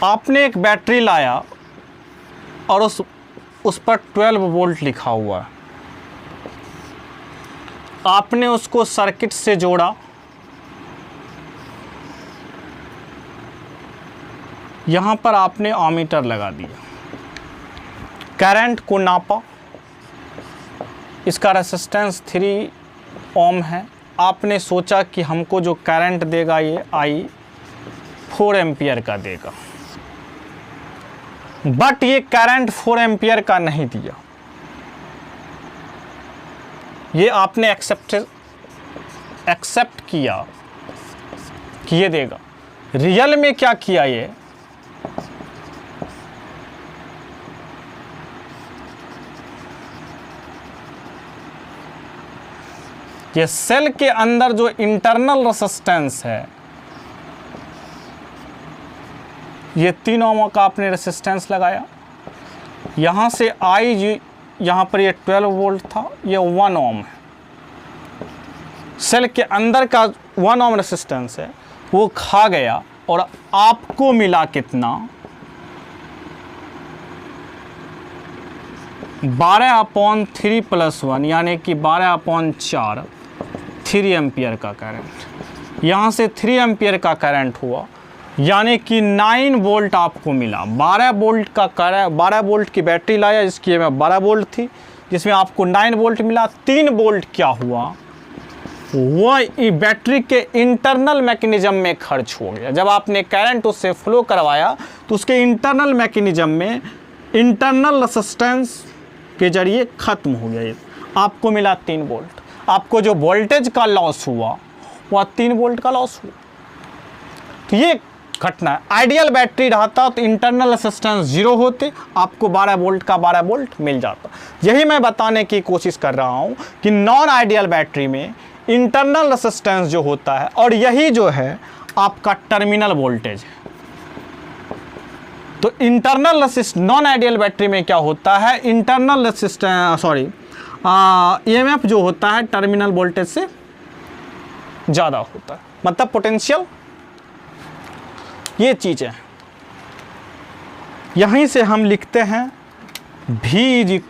आपने एक बैटरी लाया और उस पर 12 वोल्ट लिखा हुआ है, आपने उसको सर्किट से जोड़ा, यहाँ पर आपने एमीटर लगा दिया, करंट को नापा, इसका रेजिस्टेंस 3 ओम है, आपने सोचा कि हमको जो करंट देगा ये आई 4 एम्पियर का देगा, बट ये करंट 4 एम्पियर का नहीं दिया, ये आपने एक्सेप्ट किया कि ये देगा। रियल में क्या किया, ये सेल के अंदर जो इंटरनल रेजिस्टेंस है, ये 3 ओम का आपने रेजिस्टेंस लगाया, यहाँ से आई, यहाँ पर ये 12 वोल्ट था, ये 1 ओम है, सेल के अंदर का 1 ओम रेजिस्टेंस है, वो खा गया और आपको मिला कितना, 12/3 + 1 यानी कि 12/4 3 एम्पियर का करंट, यहाँ से 3 एम्पियर का करंट हुआ, यानी कि 9 वोल्ट आपको मिला। 12 वोल्ट का करंट, 12 वोल्ट की बैटरी लाया जिसकी में 12 वोल्ट थी, जिसमें आपको 9 वोल्ट मिला। 3 वोल्ट क्या हुआ, वह बैटरी के इंटरनल मैकेनिज्म में खर्च हो गया। जब आपने करंट उससे फ्लो करवाया तो उसके इंटरनल मैकेनिज्म में इंटरनल रेजिस्टेंस के जरिए ख़त्म हो गया, आपको मिला 3 वोल्ट। आपको जो वोल्टेज का लॉस हुआ वह 3 वोल्ट का लॉस हुआ। तो ये घटना है। आइडियल बैटरी रहता तो इंटरनल रेजिस्टेंस 0 होते, आपको 12 वोल्ट का 12 वोल्ट मिल जाता। यही मैं बताने की कोशिश कर रहा हूँ कि नॉन आइडियल बैटरी में इंटरनल रेजिस्टेंस जो होता है, और यही जो है आपका टर्मिनल वोल्टेज है। तो internal resistance non ideal battery में क्या होता है, इंटरनल रेजिस्टेंस ईएमएफ जो होता है टर्मिनल वोल्टेज से ज़्यादा होता है, मतलब पोटेंशियल। ये चीज़ें यहीं से हम लिखते हैं V =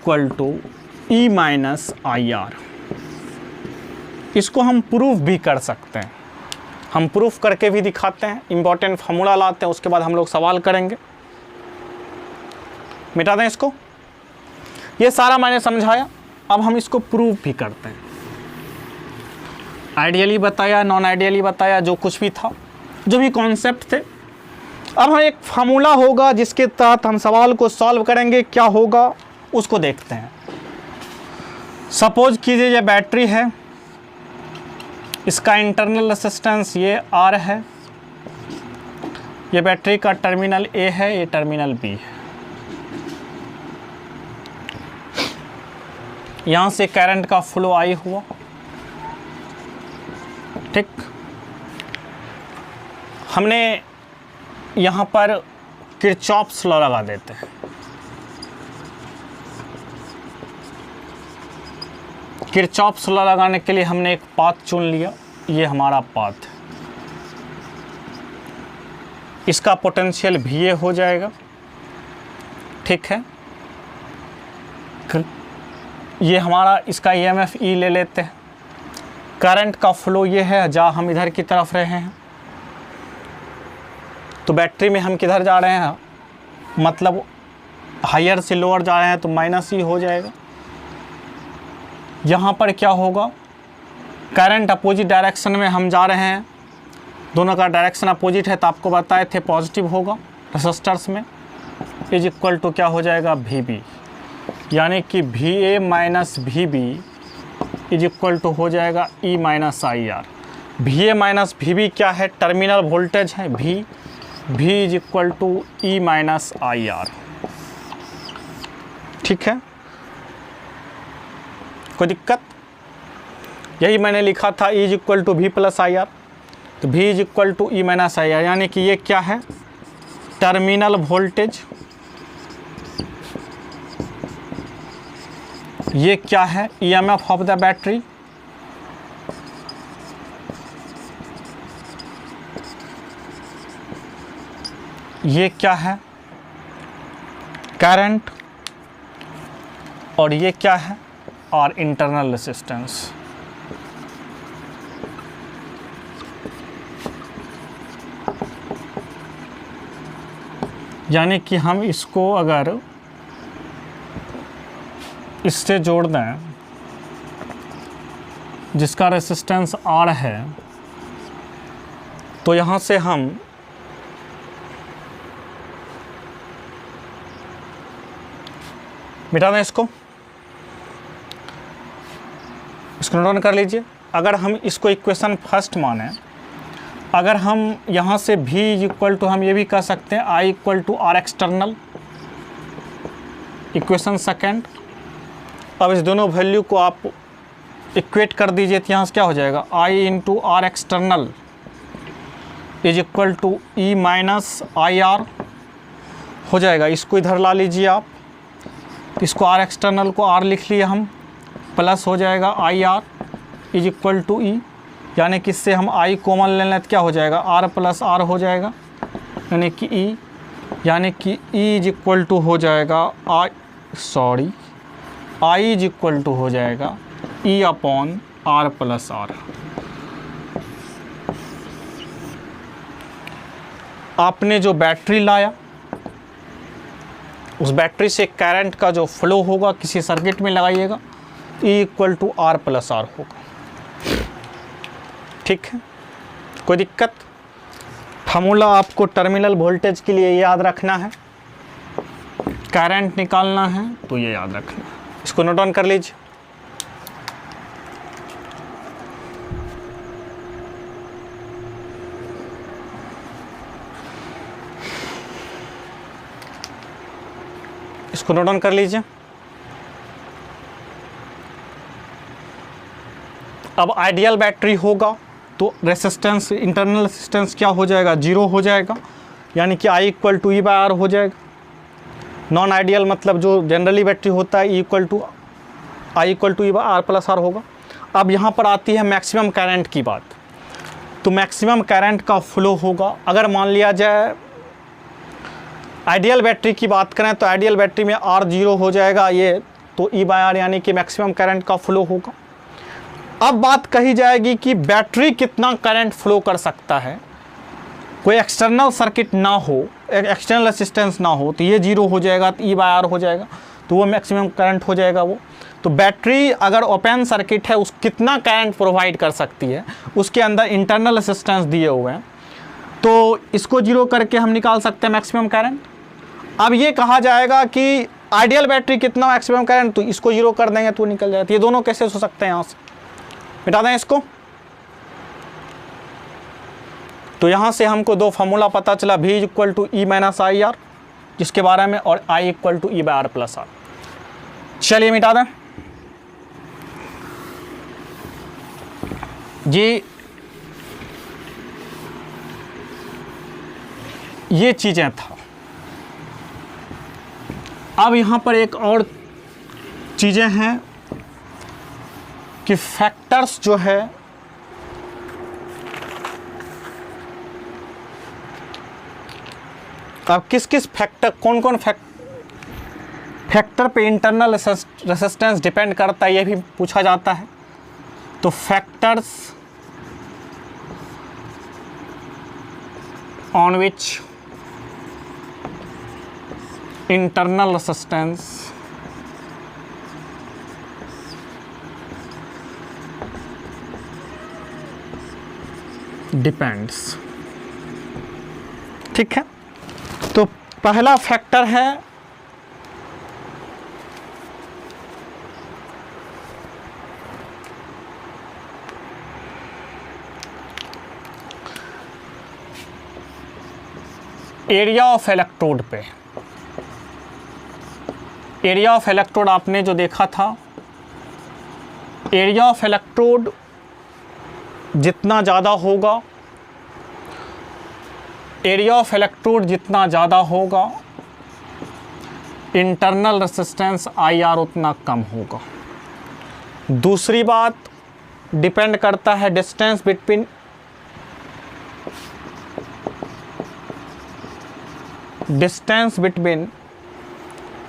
E - IR। इसको हम प्रूफ भी कर सकते हैं, हम प्रूफ करके भी दिखाते हैं, इंपॉर्टेंट फार्मूला लाते हैं, उसके बाद हम लोग सवाल करेंगे। मिटा दें इसको, ये सारा मैंने समझाया, अब हम इसको प्रूफ भी करते हैं। आइडियली बताया, नॉन आइडियली बताया, जो कुछ भी था, जो भी कॉन्सेप्ट थे। अब हम एक फार्मूला होगा जिसके तहत हम सवाल को सॉल्व करेंगे, क्या होगा उसको देखते हैं। सपोज कीजिए ये बैटरी है, इसका इंटरनल रेजिस्टेंस ये R है, ये बैटरी का टर्मिनल A है, ये टर्मिनल B है। यहाँ से करंट का फ्लो I हुआ, ठीक। हमने यहाँ पर किरचॉफ्स लॉ लगा देते हैं। किरचॉफ्स लॉ लगाने के लिए हमने एक पाथ चुन लिया, ये हमारा पाथ है। इसका पोटेंशियल VA हो जाएगा, ठीक है। ये हमारा इसका EMF E ले लेते हैं। करंट का फ्लो ये है, जहाँ हम इधर की तरफ रहे हैं, तो बैटरी में हम किधर जा रहे हैं, मतलब हायर से लोअर जा रहे हैं तो -E हो जाएगा। यहाँ पर क्या होगा, करंट अपोजिट डायरेक्शन में हम जा रहे हैं, दोनों का डायरेक्शन अपोजिट है, तो आपको बताए थे पॉजिटिव होगा रेसिस्टर्स में। = क्या हो जाएगा, VB, यानी कि VA - VB = हो जाएगा E - IR। VA - VB क्या है, टर्मिनल वोल्टेज है V = E - IR। ठीक है, कोई दिक्कत? यही मैंने लिखा था E equal to V plus I R, तो V equal to E minus I R, यानी कि ये क्या है, टर्मिनल वोल्टेज, ये क्या है, EMF ऑफ द बैटरी, ये क्या है, करंट, और ये क्या है, और इंटरनल रेजिस्टेंस। यानी कि हम इसको अगर इससे जोड़ दें, जिसका रेजिस्टेंस R है, तो यहाँ से हम मिटा दें इसको नोट डाउन कर लीजिए। अगर हम इसको इक्वेशन फर्स्ट माने, अगर हम यहाँ से V इक्वल टू, हम ये भी कह सकते हैं I equal to R external, equation second. अब इस दोनों वैल्यू को आप इक्वेट कर दीजिए, तो यहाँ से क्या हो जाएगा, I into R external is equal to E minus I R हो जाएगा। इसको इधर ला लीजिए आप, इसको R एक्सटर्नल को R लिख लिए हम, प्लस हो जाएगा I R is equal to E, यानी कि इससे हम I कॉमन ले लें तो क्या हो जाएगा, R प्लस R हो जाएगा, यानी कि E, यानी कि E इज इक्वल टू हो जाएगा I इज इक्वल टू हो जाएगा E upon R plus R। आपने जो बैटरी लाया, उस बैटरी से करंट का जो फ्लो होगा किसी सर्किट में लगाइएगा, E equal to R plus R होगा। ठीक है, कोई दिक्कत? फार्मूला आपको टर्मिनल वोल्टेज के लिए याद रखना है, करंट निकालना है तो ये याद रखना है। इसको नोट डाउन कर लीजिए। इसको नोट डाउन कर लीजिए। अब आइडियल बैटरी होगा तो रेसिस्टेंस, इंटरनल रेसिस्टेंस क्या हो जाएगा, 0 हो जाएगा, यानी कि I equal to E by R हो जाएगा। नॉन आइडियल मतलब जो जनरली बैटरी होता है, I equal to E by R plus R होगा। अब यहाँ पर आती है मैक्सिमम करंट की बात, तो मैक्सिमम करंट का फ्लो होगा, अगर मान लिया जाए आइडियल बैटरी की बात करें तो आइडियल बैटरी में R 0 हो जाएगा, ये तो E बाय आर यानी कि मैक्सिमम करंट का फ्लो होगा। अब बात कही जाएगी कि बैटरी कितना करंट फ्लो कर सकता है, कोई एक्सटर्नल सर्किट ना हो, एक्सटर्नल रेजिस्टेंस ना हो, तो ये 0 हो जाएगा, तो E बाय आर हो जाएगा, तो वो मैक्सिमम करंट हो जाएगा वो। तो बैटरी अगर ओपन सर्किट है, उस कितना करंट प्रोवाइड कर सकती है, उसके अंदर इंटरनल रेजिस्टेंस दिए हुए हैं, तो इसको 0 करके हम निकाल सकते हैं मैक्सिमम करंट। अब ये कहा जाएगा कि आइडियल बैटरी कितना मैक्सिमम करंट, तो इसको 0 कर देंगे तो निकल जाएगा। तो ये दोनों कैसे हो सकते हैं, यहाँ से मिटा दें इसको। तो यहाँ से हमको दो फार्मूला पता चला, V equal to E minus I R जिसके बारे में, और I equal to E by R plus R. चलिए मिटा दें जी। ये चीज़ें था। अब यहाँ पर एक और चीज़ें हैं कि फैक्टर्स जो है, अब किस किस फैक्टर, कौन कौन फैक्टर पे इंटरनल रेजिस्टेंस डिपेंड करता है, ये भी पूछा जाता है। तो factors on which internal resistance depends. ठीक है, तो पहला फैक्टर है एरिया ऑफ इलेक्ट्रोड पे, एरिया ऑफ इलेक्ट्रोड आपने जो देखा था, एरिया ऑफ इलेक्ट्रोड जितना ज़्यादा होगा, एरिया ऑफ इलेक्ट्रोड जितना ज़्यादा होगा, इंटरनल रेजिस्टेंस IR उतना कम होगा। दूसरी बात, डिपेंड करता है डिस्टेंस बिटवीन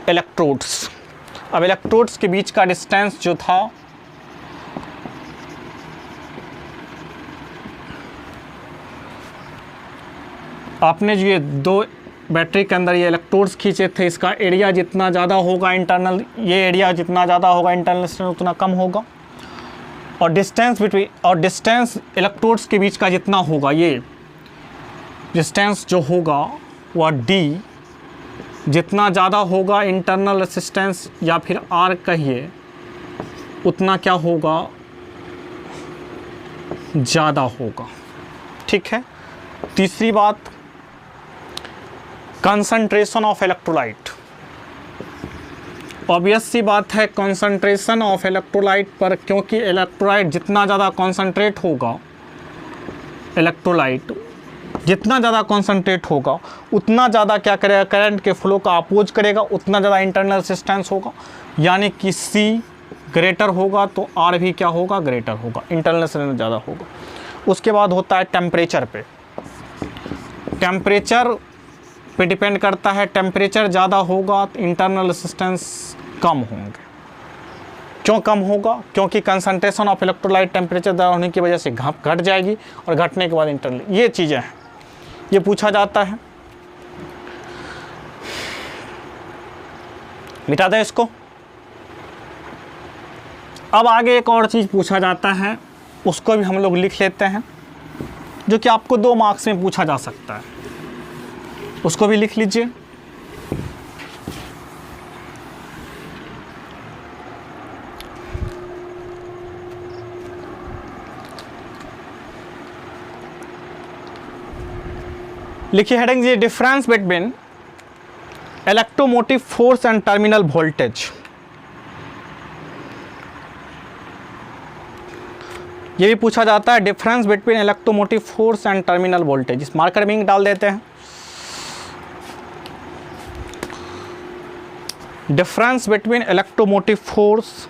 इलेक्ट्रोड्स। अब इलेक्ट्रोड्स के बीच का डिस्टेंस जो था आपने जो ये दो बैटरी के अंदर ये इलेक्ट्रोड्स खींचे थे, इसका एरिया जितना ज़्यादा होगा इंटरनल, ये एरिया जितना ज़्यादा होगा इंटरनल डिस्टेंस उतना कम होगा, और डिस्टेंस इलेक्ट्रोड्स के बीच का जितना होगा, ये डिस्टेंस जो होगा वह D जितना ज़्यादा होगा, इंटरनल रेजिस्टेंस या फिर R कहिए, उतना क्या होगा, ज़्यादा होगा। ठीक है। तीसरी बात, कंसंट्रेशन ऑफ इलेक्ट्रोलाइट। ऑब्वियस सी बात है, कंसंट्रेशन ऑफ इलेक्ट्रोलाइट पर, क्योंकि इलेक्ट्रोलाइट जितना ज़्यादा कॉन्सनट्रेट होगा, इलेक्ट्रोलाइट जितना ज़्यादा कॉन्सनट्रेट होगा उतना ज़्यादा क्या करेगा, करंट के फ्लो का अपोज करेगा, उतना ज़्यादा इंटरनल रेजिस्टेंस होगा, यानी कि C ग्रेटर होगा तो R भी क्या होगा, ग्रेटर होगा, इंटरनल रेजिस्टेंस ज़्यादा होगा। उसके बाद होता है टेम्परेचर पे। टेम्परेचर पे डिपेंड करता है, टेम्परेचर ज़्यादा होगा तो इंटरनल रेजिस्टेंस कम होंगे। क्यों कम होगा, क्योंकि कंसंट्रेशन ऑफ इलेक्ट्रोलाइट टेम्परेचर ज़्यादा होने की वजह से घट जाएगी, और घटने के बाद इंटरनल, ये चीज़ें हैं, ये पूछा जाता है। मिटा दें इसको। अब आगे एक और चीज़ पूछा जाता है, उसको भी हम लोग लिख लेते हैं, जो कि आपको 2 मार्क्स में पूछा जा सकता है, उसको भी लिख लीजिए। लिखिए हेडिंग जी, difference between electromotive force and terminal voltage. ये भी पूछा जाता है, difference between electromotive force and terminal voltage. इस मार्कर में डाल देते हैं, डिफरेंस बिटवीन इलेक्ट्रोमोटिव फोर्स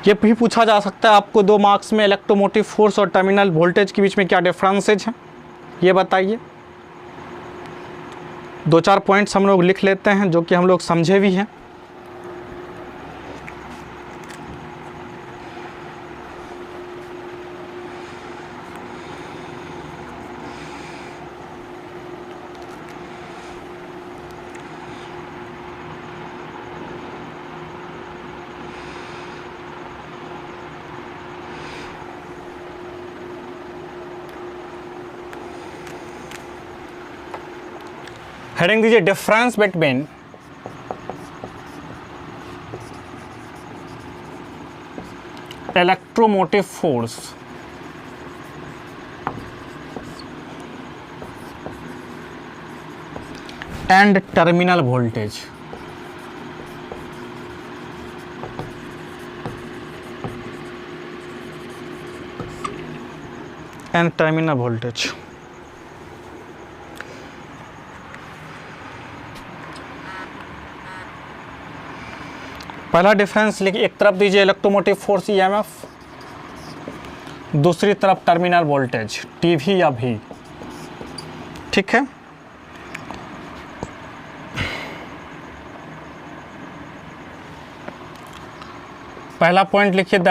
ये भी पूछा जा सकता है आपको 2 मार्क्स में, इलेक्ट्रोमोटिव फोर्स और टर्मिनल वोल्टेज के बीच में क्या डिफरेंसेज हैं ये बताइए। 2-4 पॉइंट्स हम लोग लिख लेते हैं जो कि हम लोग समझे भी हैं। हेडिंग दीजिए, difference between electromotive force and terminal voltage. And terminal voltage. पहला डिफरेंस लिखिए, एक तरफ दीजिए इलेक्ट्रोमोटिव फोर्स EMF, दूसरी तरफ टर्मिनल वोल्टेज TV या V। ठीक है। पहला पॉइंट लिखिए, the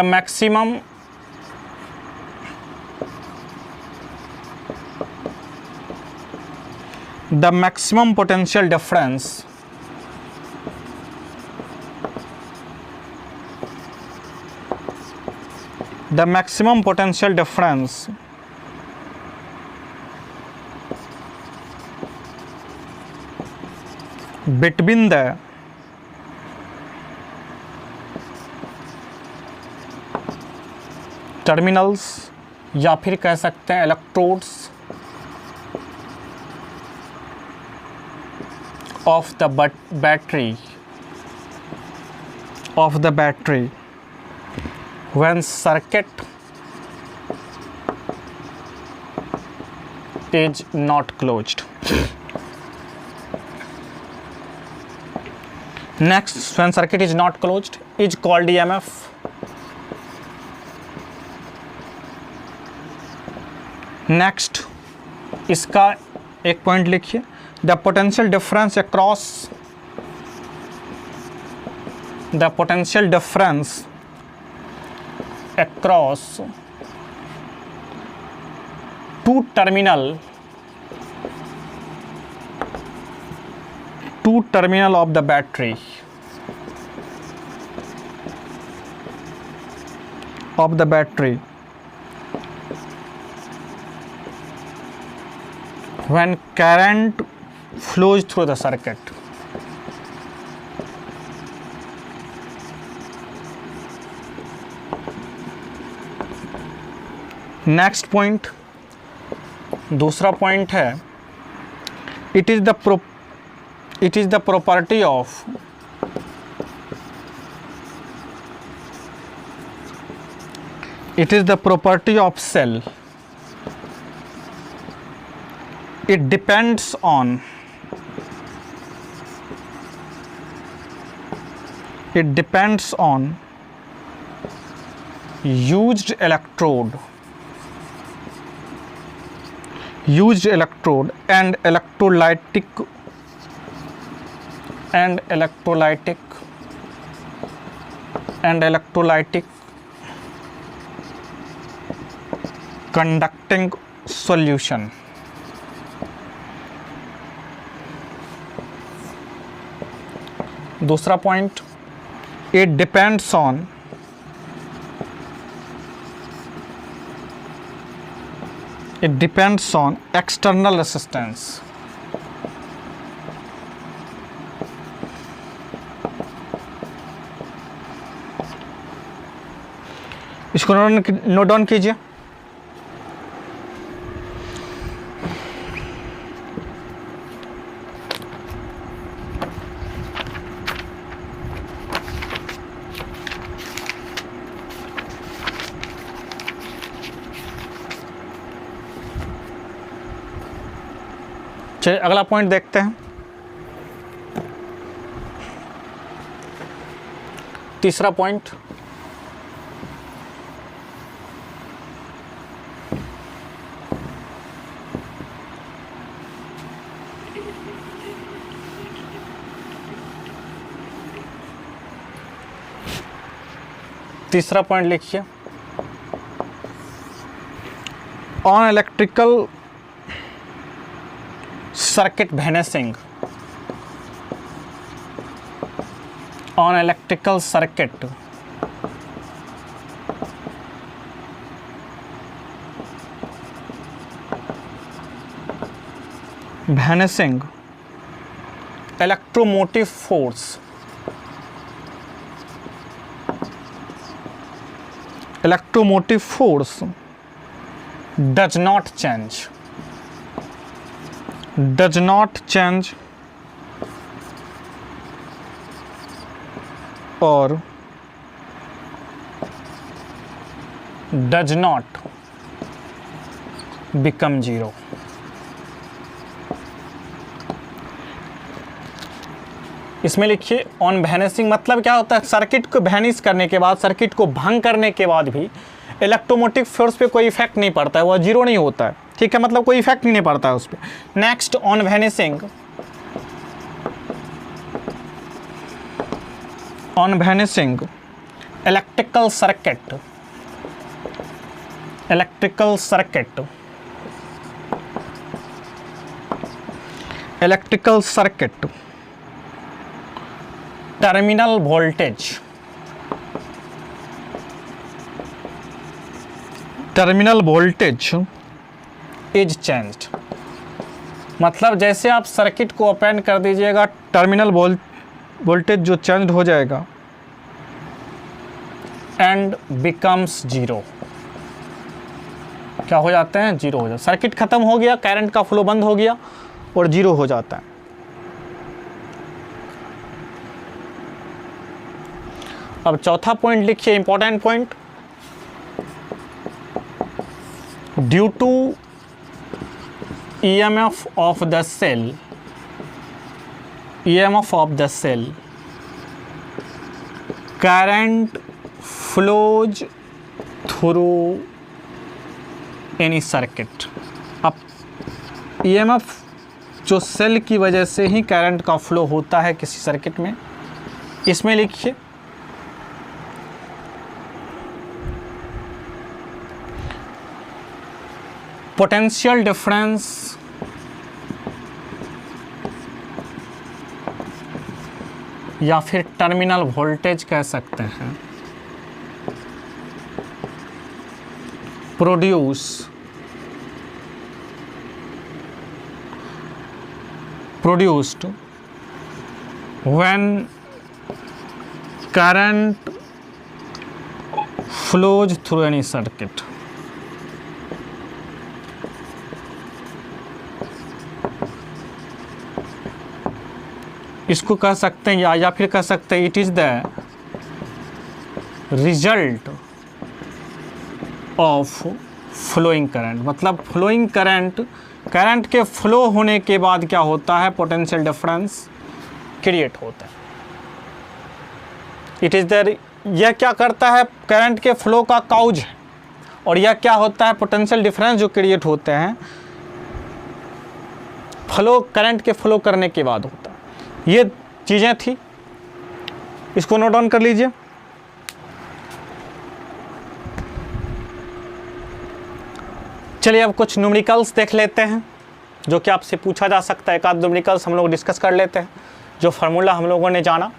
maximum potential difference the maximum potential difference between the terminals या फिर कह सकते हैं electrodes of the battery when circuit is not closed. Next, when circuit is not closed is called EMF. Next, इसका एक point लिखिए, the potential difference across two terminal of the battery when current flows through the circuit. Next point, दूसरा point है, it is the property of cell. It depends on used electrode and electrolytic conducting solution. दूसरा point, it depends on external resistance. इसको note down कीजिए। चलिए अगला point देखते हैं। तीसरा पॉइंट, लिखिए, on electrical circuit vanishing, on electrical circuit vanishing, electromotive force does not change or does not become zero. इसमें लिखिए ऑन वैनिशिंग, मतलब क्या होता है, सर्किट को वैनिश करने के बाद, सर्किट को भंग करने के बाद भी इलेक्ट्रोमोटिव फोर्स पे कोई इफेक्ट नहीं पड़ता है, वह जीरो नहीं होता है, ठीक है, मतलब कोई इफेक्ट नहीं पड़ता है उस पर। Next, on vanishing electrical circuit terminal voltage is changed, मतलब जैसे आप सर्किट को ओपन कर दीजिएगा, टर्मिनल वोल्टेज जो चेंज हो जाएगा एंड बिकम्स जीरो। क्या हो जाते हैं? जीरो हो जाता है। सर्किट खत्म हो गया, करंट का फ्लो बंद हो गया और जीरो हो जाता है। अब चौथा पॉइंट लिखिए, important point, due to EMF of the cell, EMF of the cell, current flows through any circuit। अब EMF जो सेल की वजह से ही करंट का फ्लो होता है किसी सर्किट में, इसमें लिखिए पोटेंशियल डिफरेंस या फिर टर्मिनल वोल्टेज कह सकते हैं, produced when current flows through any circuit। इसको कह सकते हैं या फिर कह सकते हैं it is the result of flowing current. मतलब फ्लोइंग करंट के फ्लो होने के बाद क्या होता है, पोटेंशियल डिफरेंस क्रिएट होता है। इट इज़ द, यह क्या करता है, करंट के फ्लो का काउज है, और यह क्या होता है, पोटेंशियल डिफरेंस जो क्रिएट होते हैं फ्लो, करंट के फ्लो करने के बाद होता है। ये चीज़ें थी, इसको नोट डाउन कर लीजिए। चलिए अब कुछ न्यूमेरिकल्स देख लेते हैं जो कि आपसे पूछा जा सकता है। एक आध न्यूमेरिकल्स हम लोग डिस्कस कर लेते हैं जो फार्मूला हम लोगों ने जाना।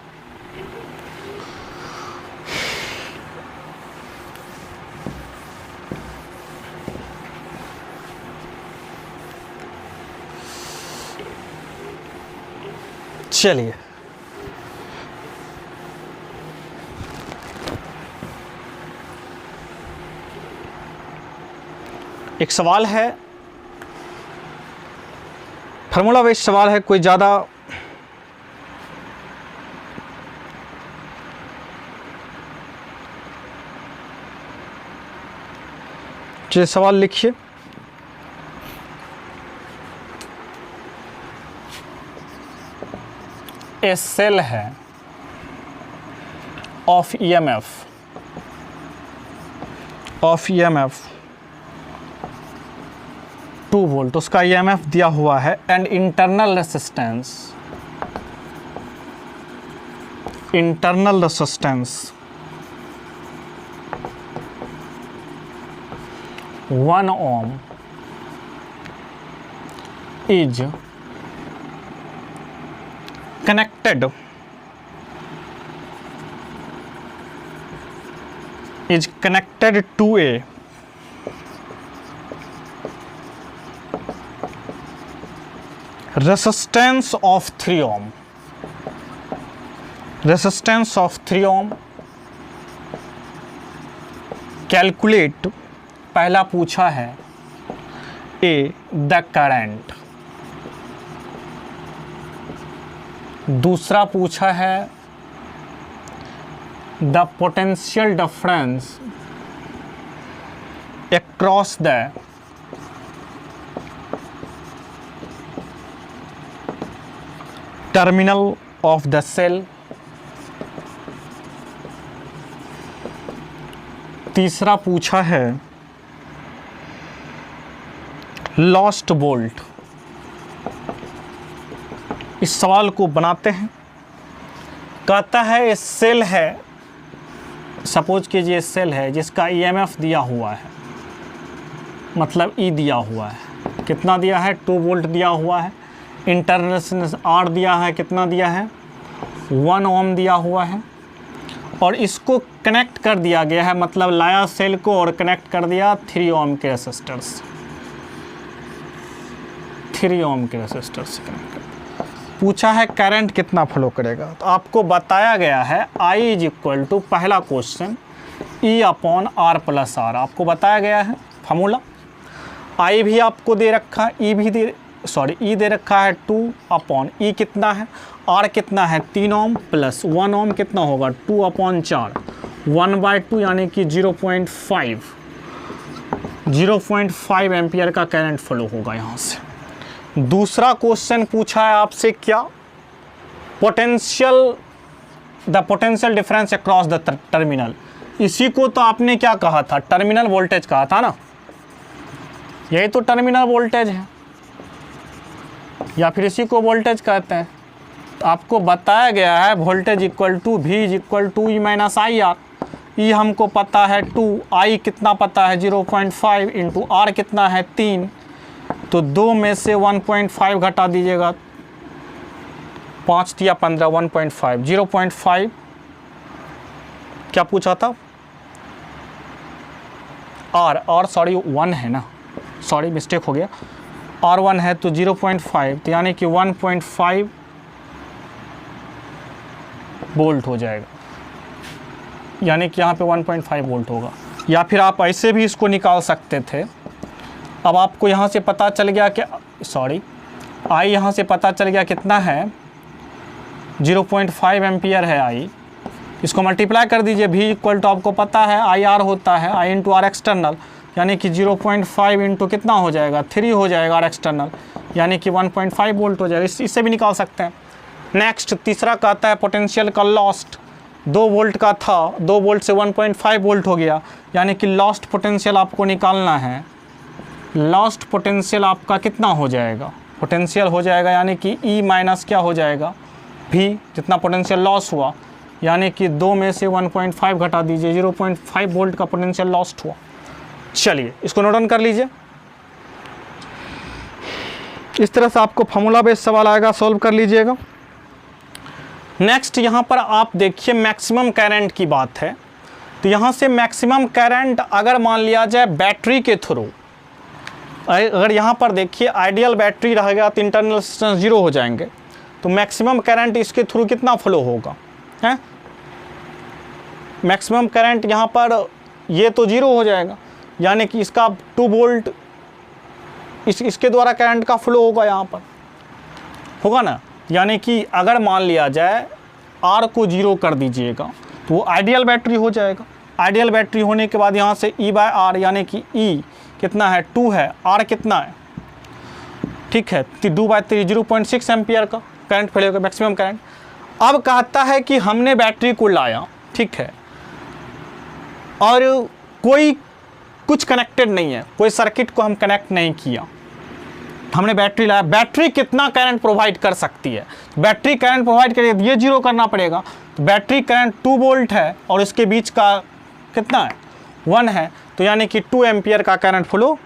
चलिए एक सवाल है, फार्मूला बेस्ड सवाल है, कोई ज़्यादा चलिए सवाल लिखिए। ए सेल है ऑफ EMF 2 वोल्ट, उसका EMF दिया हुआ है, and internal resistance 1 ohm is connected to a resistance of 3 ohm। Calculate, पहला पूछा है ए द करंट, दूसरा पूछा है the potential difference across the terminal of the cell, तीसरा पूछा है लॉस्ट वोल्ट। इस सवाल को बनाते हैं। कहता है ये सेल है, सपोज कीजिए सेल है जिसका EMF दिया हुआ है, मतलब E दिया हुआ है, कितना दिया है, 2 वोल्ट दिया हुआ है, इंटरनल रेजिस्टेंस R दिया है, कितना दिया है, 1 ओम दिया हुआ है, और इसको कनेक्ट कर दिया गया है, मतलब लाया सेल को और कनेक्ट कर दिया 3 ओम के रेसिस्टर से, 3 ओम के रेसिस्टर से कनेक्ट कर। पूछा है करंट कितना फ्लो करेगा, तो आपको बताया गया है I इज इक्वल टू, पहला क्वेश्चन E/R+R आपको बताया गया है फार्मूला। I भी आपको दे रखा, E भी ई दे रखा है 2 अपॉन ई कितना है, आर कितना है 3 ओम प्लस 1 ओम कितना होगा 2 अपॉन 4, 1/2 यानी कि 0.5 एम्पियर का करंट फ्लो होगा यहाँ से। दूसरा क्वेश्चन पूछा है आपसे क्या, the potential difference across the terminal. इसी को तो आपने क्या कहा था, टर्मिनल वोल्टेज कहा था ना, यही तो टर्मिनल वोल्टेज है या फिर इसी को वोल्टेज कहते हैं। तो आपको बताया गया है voltage equal to V equal to E minus I R. E हमको पता है 2, आई कितना पता है 0.5 इंटू आर कितना है 3, तो 2 में से 1.5 घटा दीजिएगा, 5 या 15, 1.5, 0.5 क्या पूछा था आर सॉरी 1 है ना, सॉरी मिस्टेक हो गया, R1 है तो 0.5, तो यानी कि 1.5 वोल्ट हो जाएगा, यानी कि यहाँ पे 1.5 वोल्ट होगा। या फिर आप ऐसे भी इसको निकाल सकते थे। अब आपको यहाँ से पता चल गया कि आई यहाँ से पता चल गया कितना है 0.5 एम्पियर है आई, इसको मल्टीप्लाई कर दीजिए। V इक्वल टू आपको पता है आई आर होता है, आई इंटू आर एक्सटर्नल, यानी कि 0.5 इंटू कितना हो जाएगा 3 हो जाएगा आर एक्सटर्नल, यानी कि 1.5 वोल्ट हो जाएगा। इससे भी निकाल सकते हैं। नेक्स्ट तीसरा कहता है पोटेंशियल का लॉस्ट, 2 वोल्ट का था, 2 वोल्ट से 1.5 वोल्ट हो गया, यानी कि लॉस्ट पोटेंशियल आपको निकालना है। लॉस्ट पोटेंशियल आपका कितना हो जाएगा, पोटेंशियल हो जाएगा यानी कि E माइनस क्या हो जाएगा V, जितना पोटेंशियल लॉस हुआ, यानी कि 2 में से 1.5 घटा दीजिए, 0.5 वोल्ट का पोटेंशियल लॉस्ट हुआ। चलिए इसको नोट डाउन कर लीजिए। इस तरह से आपको फॉर्मूला बेस्ड सवाल आएगा, सॉल्व कर लीजिएगा। नेक्स्ट यहाँ पर आप देखिए मैक्सिमम करंट की बात है, तो यहाँ से मैक्सिमम करंट अगर मान लिया जाए बैटरी के थ्रू, अगर यहाँ पर देखिए आइडियल बैटरी रहेगा तो इंटरनल रेजिस्टेंस 0 हो जाएंगे, तो मैक्सिमम करंट इसके थ्रू कितना फ्लो होगा है, मैक्सिमम करंट यहाँ पर ये तो 0 हो जाएगा, यानी कि इसका 2 वोल्ट इसके द्वारा करंट का फ्लो होगा, यहाँ पर होगा ना। यानी कि अगर मान लिया जाए R को 0 कर दीजिएगा तो वो आइडियल बैटरी हो जाएगा। आइडियल बैटरी होने के बाद यहाँ से E/R यानी कि E कितना है 2 है, R कितना है, ठीक है 2/3 0.6 एम्पियर का करंट फैलेगा मैक्सिमम करंट। अब कहता है कि हमने बैटरी को लाया, ठीक है, और कोई कुछ कनेक्टेड नहीं है, कोई सर्किट को हम कनेक्ट नहीं किया, हमने बैटरी लाया। बैटरी कितना करंट प्रोवाइड कर सकती है, बैटरी करंट प्रोवाइड करेगी, ये 0 करना पड़ेगा। तो बैटरी करंट 2 वोल्ट है और इसके बीच का कितना है 1 है, तो यानी कि 2 एम्पियर का करंट फ्लो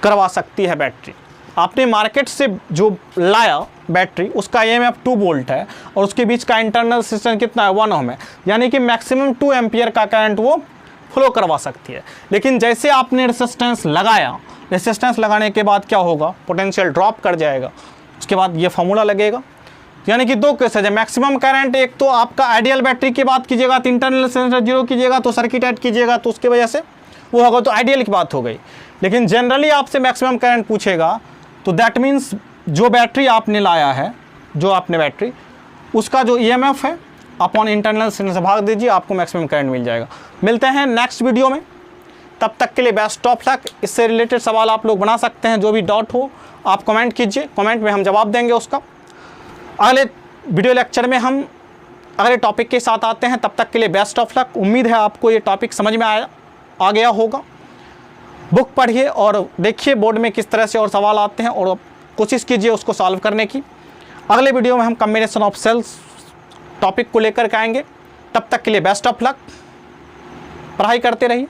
करवा सकती है बैटरी। आपने मार्केट से जो लाया बैटरी उसका EMF 2 वोल्ट है और उसके बीच का इंटरनल रेजिस्टेंस कितना है 1 ओम है, यानी कि मैक्सिमम 2 एम्पियर का करंट वो फ्लो करवा सकती है। लेकिन जैसे आपने रेजिस्टेंस लगाया, रेजिस्टेंस लगाने के बाद क्या होगा, पोटेंशियल ड्रॉप कर जाएगा, उसके बाद ये फार्मूला लगेगा। यानी कि 2 केसेज है, मैक्सिमम करंट एक तो आपका आइडियल बैटरी की बात कीजिएगा तो इंटरनल रेजिस्टेंस 0 कीजिएगा तो सर्किट ऐड कीजिएगा तो उसकी वजह से वो होगा, तो आइडियल की बात हो गई। लेकिन जनरली आपसे मैक्सिमम करंट पूछेगा तो दैट मीन्स जो बैटरी आपने लाया है, जो आपने बैटरी उसका जो EMF है अपॉन इंटरनल से भाग दीजिए, आपको मैक्सिमम करंट मिल जाएगा। मिलते हैं नेक्स्ट वीडियो में, तब तक के लिए बेस्ट ऑफ लक। इससे रिलेटेड सवाल आप लोग बना सकते हैं, जो भी डाउट हो आप कमेंट कीजिए, कमेंट में हम जवाब देंगे उसका। अगले वीडियो लेक्चर में हम अगले टॉपिक के साथ आते हैं, तब तक के लिए बेस्ट ऑफ लक। उम्मीद है आपको ये टॉपिक समझ में आ गया होगा। बुक पढ़िए और देखिए बोर्ड में किस तरह से और सवाल आते हैं और कोशिश कीजिए उसको सॉल्व करने की। अगले वीडियो में हम कॉम्बिनेशन ऑफ सेल्स टॉपिक को लेकर के आएंगे। तब तक के लिए बेस्ट ऑफ लक, पढ़ाई करते रहिए।